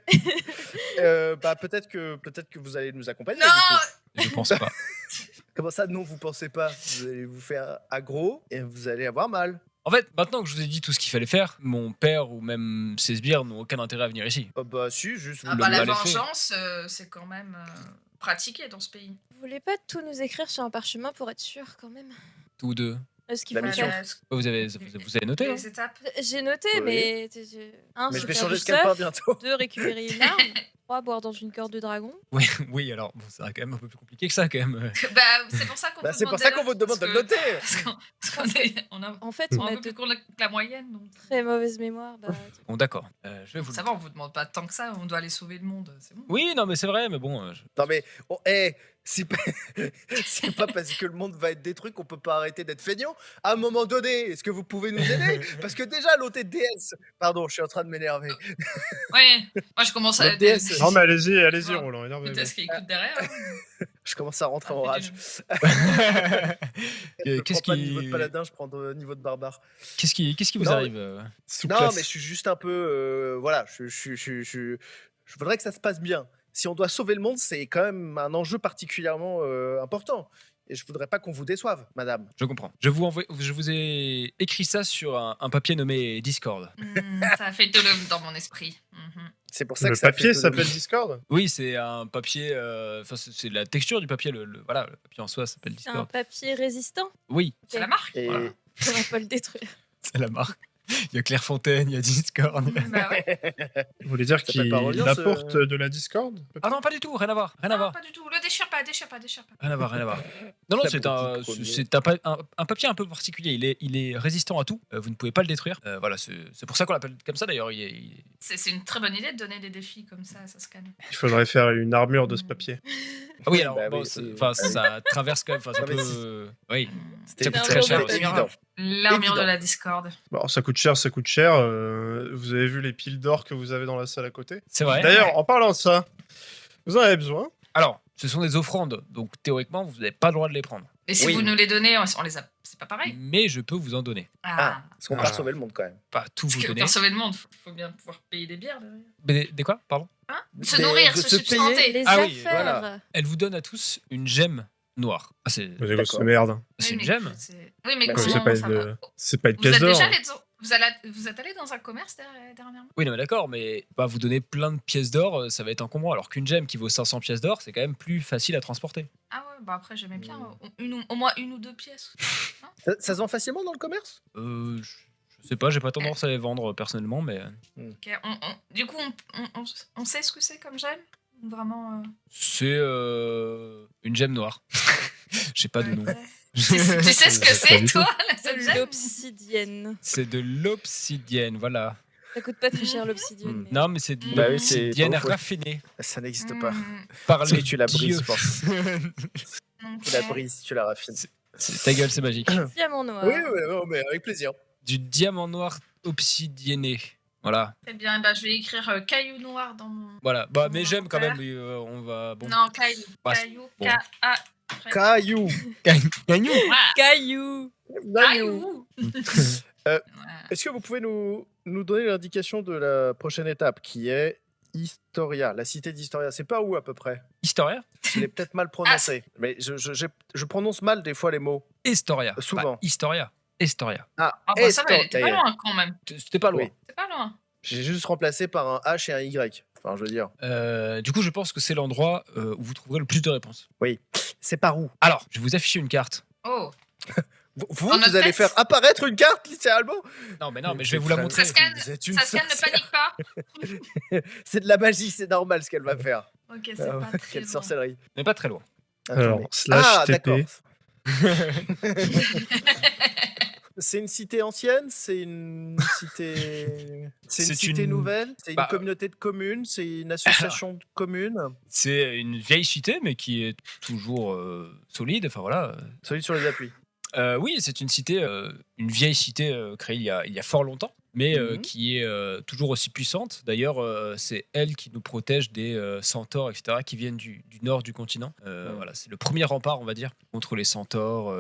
Peut-être que vous allez nous accompagner. Non. Du coup. Je pense pas. Comment ça, non, vous pensez pas? Vous allez vous faire aggro et vous allez avoir mal. En fait, maintenant que je vous ai dit tout ce qu'il fallait faire, mon père ou même ses sbires n'ont aucun intérêt à venir ici. Oh, bah si, juste vous Ah le bah la mal est fait. vengeance, c'est quand même pratiqué dans ce pays. Vous voulez pas tout nous écrire sur un parchemin pour être sûr quand même? Tous deux. Ce qu'il La faut mission. faire. Vous avez noté, hein? Les étapes. J'ai noté, Oui. mais un, Mais se je vais faire changer du ce calepin stuff. bientôt. 2, récupérer une arme. 3, boire dans une corde de dragon. Oui, oui, alors, bon, ça va quand même un peu plus compliqué que ça, quand même. Bah c'est pour ça qu'on Bah, vous c'est pour ça qu'on vous demande de le noter. Parce qu'on a En fait, on un a peu plus de court que la moyenne. Donc. très mauvaise mémoire. Bah, Bon, d'accord. Je vais vous Ça va, on vous demande pas tant que ça, on doit aller sauver le monde, c'est bon. Oui, non, mais c'est vrai, mais bon. Non mais, c'est pas... c'est pas parce que le monde va être détruit qu'on peut pas arrêter d'être feignant. À un moment donné, est-ce que vous pouvez nous aider? Parce que déjà, l'autre DS... Pardon, je suis en train de m'énerver. Ouais, moi je commence à Le DS. Non, mais allez-y, Ouais. Roland, énervez-vous. Peut-être qu'il écoute derrière. Je commence à rentrer en rage. Je Qu'est-ce prends pas le niveau de qui... paladin, je prends le niveau de barbare. Qu'est-ce qui vous Non, arrive Non, mais je suis juste un peu... voilà, je voudrais que ça se passe bien. Si on doit sauver le monde, c'est quand même un enjeu particulièrement important. Et je voudrais pas qu'on vous déçoive, madame. Je comprends. Je vous ai écrit ça sur un papier nommé Discord. Ça a fait tolum dans mon esprit. Mhm. C'est pour ça Le que ça papier fait s'appelle Discord. Oui, c'est un papier. Enfin, c'est la texture du papier. Voilà, le papier en soi s'appelle c'est un Discord. papier résistant. Oui, C'est la marque. Et... Voilà. On va pas le détruire. c'est la marque. Il y a Clairefontaine, il y a Discord. Bah ouais. Vous voulez dire Ça s'appelle qu'il pas Reliance, apporte de la Discord? Ah non, pas du tout, rien à voir. Rien à Non, voir. pas du tout. Le déchire pas. Rien à voir, rien à voir. Non, La c'est boutique un papier un peu particulier. Il est résistant à tout. Vous ne pouvez pas le détruire. Voilà, c'est pour ça qu'on l'appelle comme ça d'ailleurs. C'est une très bonne idée de donner des défis comme ça scanne. Il faudrait faire une armure de ce papier. Ah oui, alors, Bah bon, oui, c'est- ça traverse quand même. Enfin, ça Non, mais peut. Oui, C'était ça coûte un très cher gros aussi. évident. L'armure Évident. de la Discord. Bon, ça coûte cher, ça coûte cher. Vous avez vu les piles d'or que vous avez dans la salle à côté? C'est vrai. D'ailleurs, en parlant de ça, vous en avez besoin? Alors, ce sont des offrandes, donc théoriquement, vous n'avez pas le droit de les prendre. Et si Oui. vous nous les donnez, on les a. C'est pas pareil. Mais je peux vous en donner. Ah, parce qu'on Ah. va sauver le monde quand même. Pas tout Parce vous que donner. pour sauver le monde, faut bien pouvoir payer des bières derrière. Mais des quoi, pardon? Hein se Des- nourrir, de se se substanter. Les Ah oui, affaires. voilà. Elle vous donne à tous une gemme noire. Ah, c'est Vous avez D'accord. ce merde. c'est Oui, une mais gemme. Oui, mais Bah, comment c'est pas ça une- va C'est pas une Vous pièce êtes d'or. déjà allé vous êtes allé dans un commerce dernièrement? Oui, non, mais d'accord, mais bah, vous donner plein de pièces d'or, ça va être encombrant. Alors qu'une gemme qui vaut 500 pièces d'or, c'est quand même plus facile à transporter. Ah ouais, bah après j'aimais bien au moins une ou deux pièces. Ça se vend facilement dans le commerce? Je sais pas, j'ai pas tendance à les vendre personnellement, mais Ok, du coup, on sait ce que c'est comme gemme? Vraiment. c'est une gemme noire. J'ai pas de nom. Ouais. Tu sais ce que Pas c'est, du toi, cette De gemme? l'obsidienne. C'est de l'obsidienne, voilà. Ça coûte pas très cher l'obsidienne. mais- Non, mais c'est de Bah oui, c'est l'obsidienne pas ouf, ouais. raffinée Ça n'existe pas. par Parce que les tu la brises, dieux. je pense. Ok. Tu la brises, tu la raffines. Ta gueule, c'est magique. Diamant noir. Oui, mais avec plaisir. Du diamant noir obsidienné. Voilà. Très bien, bah, je vais écrire caillou noir dans mon. Voilà. Bah, Mon mais j'aime quand même. inventaire. On va. Bon. Non, caillou. Bah, Caillou. bon. K-A. Caillou. Gagnou. Voilà. Caillou. Caillou. Euh, Voilà. Est-ce que vous pouvez nous donner l'indication de la prochaine étape qui est Historia, la cité d'Historia? C'est pas où à peu près? Historia. Je l'ai peut-être mal prononcé, mais je prononce mal des fois les mots. Historia. Souvent. Pas Historia. Historia. Ah, Ah bah ça va, elle était pas Historia. loin quand même. C'était pas loin. Oui. C'est pas loin. J'ai juste remplacé par un H et un Y. Enfin, je veux dire. Du coup, je pense que c'est l'endroit où vous trouverez le plus de réponses. C'est par où? Alors, je vais vous afficher une carte. Oh. Vous Dans notre allez tête? faire apparaître une carte, littéralement? Non, mais je vais vous la montrer. Ça scanne. Vous êtes une Ça scanne, ne sorcière. panique pas. C'est de la magie, c'est normal ce qu'elle va faire. Ok, c'est Ah ouais, pas très quelle bon. sorcellerie. Mais pas très loin. Alors, Attendez. slash Ah, TP. d'accord. C'est une cité ancienne, c'est une cité, c'est une C'est cité une- nouvelle, c'est une Bah, communauté de communes, c'est une association de communes. C'est une vieille cité, mais qui est toujours solide. Enfin voilà. Celui sur les appuis. Oui, c'est une cité, une vieille cité créée il y a fort longtemps, mais Mhm. qui est toujours aussi puissante. D'ailleurs, c'est elle qui nous protège des centaures, etc., qui viennent du nord du continent. Voilà, c'est le premier rempart, on va dire, contre les centaures,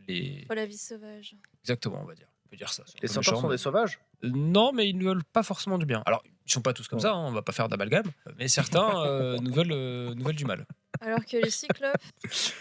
les... Oh, la vie sauvage. Exactement, on va dire. On peut dire ça. c'est un Les peu centaures méchant, sont mais- des sauvages. Non, mais ils ne veulent pas forcément du bien. Alors, ils sont pas tous comme Ouais. ça, hein, on va pas faire d'amalgame, mais certains nous veulent du mal. Alors que les cyclopes.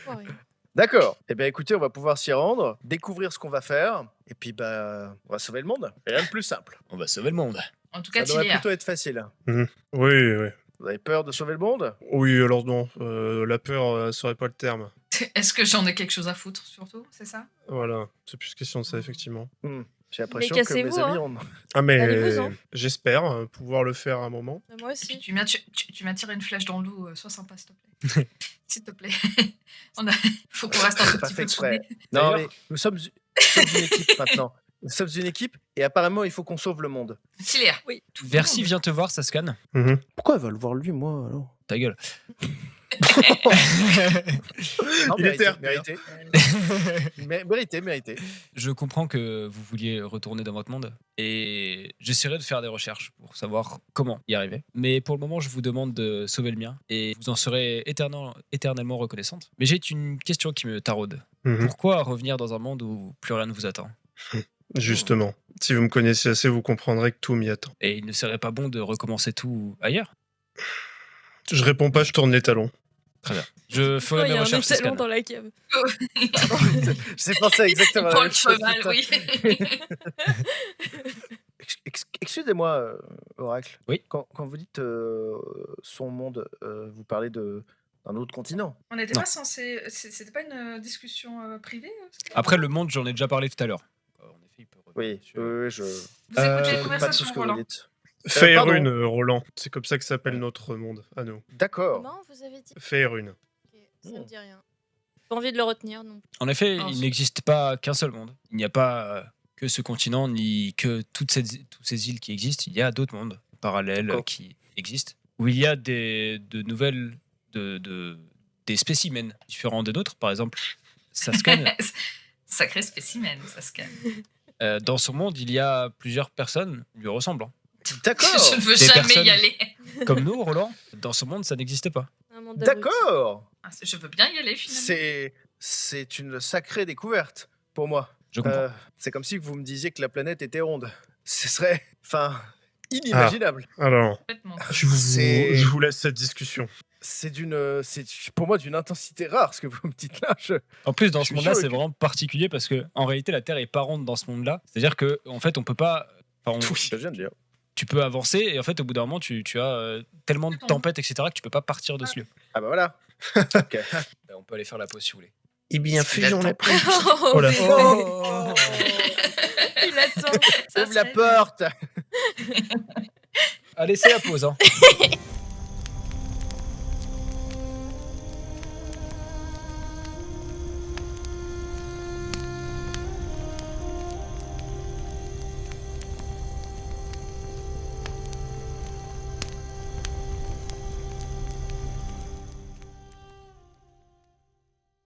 Oh, rien. D'accord. Eh bien, écoutez, on va pouvoir s'y rendre, découvrir ce qu'on va faire, et puis bah, on va sauver le monde. Rien de plus simple. On va sauver le monde. En tout Ça cas, devrait Tiléa. plutôt être facile. Oui, oui. Vous avez peur de sauver le monde? Oui, alors non, la peur serait pas le terme. Est-ce que j'en ai quelque chose à foutre, surtout, c'est ça? Voilà, c'est plus question de ça, effectivement. J'ai l'impression que mes cassez-vous, amis hein. ont... Ah, mais Allez-vous-en. j'espère pouvoir le faire à un moment. Moi Et puis aussi. tu m'as tiré une flèche dans le dos, sois sympa, s'il te plaît. S'il te plaît. Faut qu'on reste un tout Pas petit fait peu exprès. soudés. Non, D'ailleurs- mais nous sommes une équipe maintenant. Nous sommes une équipe, et apparemment, il faut qu'on sauve le monde. Tiléa. Oui. Tout le Versi monde. vient te voir, ça scanne. Mhm. Pourquoi elle va le voir lui, moi, alors? Ta gueule. Non, Il mérité, était RP, mérité. Mérité, mérité. Je comprends que vous vouliez retourner dans votre monde et j'essaierai de faire des recherches pour savoir comment y arriver. Mais pour le moment, je vous demande de sauver le mien et vous en serez éternellement reconnaissante. Mais j'ai une question qui me taraude. Mhm. Pourquoi revenir dans un monde où plus rien ne vous attend? Justement, si vous me connaissez assez, vous comprendrez que tout m'y attend. Et il ne serait pas bon de recommencer tout ailleurs? Je réponds pas, je tourne les talons. Très bien. Je Oh, ferai il y mes a un recherches. étalon Scan. dans la cave. J'ai pensé exactement Il la prend même le chose. cheval, putain. oui. Excusez-moi, Oracle. Oui. Quand vous dites son monde, vous parlez d'un autre continent. On n'était Non. pas censé. C'était pas une discussion privée ça Après, le monde, j'en ai déjà parlé tout à l'heure. En effet, il peut revenir Oui, sur- oui, je Vous écoutez les j'écoute pas tout conversations, ce que vous Roland. dites. Faerun, Roland. C'est comme ça que s'appelle notre monde, à nous. D'accord. Comment vous avez dit? Faerun. Ok, ça me dit rien. Pas envie de le retenir, non. En effet, Ah, il c'est- n'existe pas qu'un seul monde. Il n'y a pas que ce continent, ni que toutes ces îles qui existent. Il y a d'autres mondes parallèles D'accord. qui existent, où il y a des spécimens différents des nôtres. Par exemple, Saskan, Sacré spécimen, ça se calme. dans son monde, il y a plusieurs personnes lui ressemblant. D'accord. Je ne veux Des jamais personnes- y aller. Comme nous, Roland, dans ce monde, ça n'existe pas. Un monde d'abrutis. D'accord. Ah, je veux bien y aller finalement. C'est une sacrée découverte pour moi. Je comprends. C'est comme si vous me disiez que la planète était ronde. Ce serait, enfin, inimaginable. Alors, Complètement. C'est- je vous laisse cette discussion. C'est pour moi d'une intensité rare ce que vous me dites là. En plus, dans je ce suis monde-là, chaud, c'est ok. vraiment particulier parce que en réalité, la Terre est pas ronde dans ce monde-là. C'est-à-dire que, en fait, on peut pas. Enfin, Oui, je viens de dire. tu peux avancer et en fait, au bout d'un moment, tu as tellement de tempêtes, etc., que tu peux pas partir de ce lieu. Ah bah voilà. Ok. On peut aller faire la pause si vous voulez. Eh bien, faisons la Oh, Oh là. bébé. Oh. Il attend. Ça Ouvre la serait- porte. Allez, c'est la pause. Hein.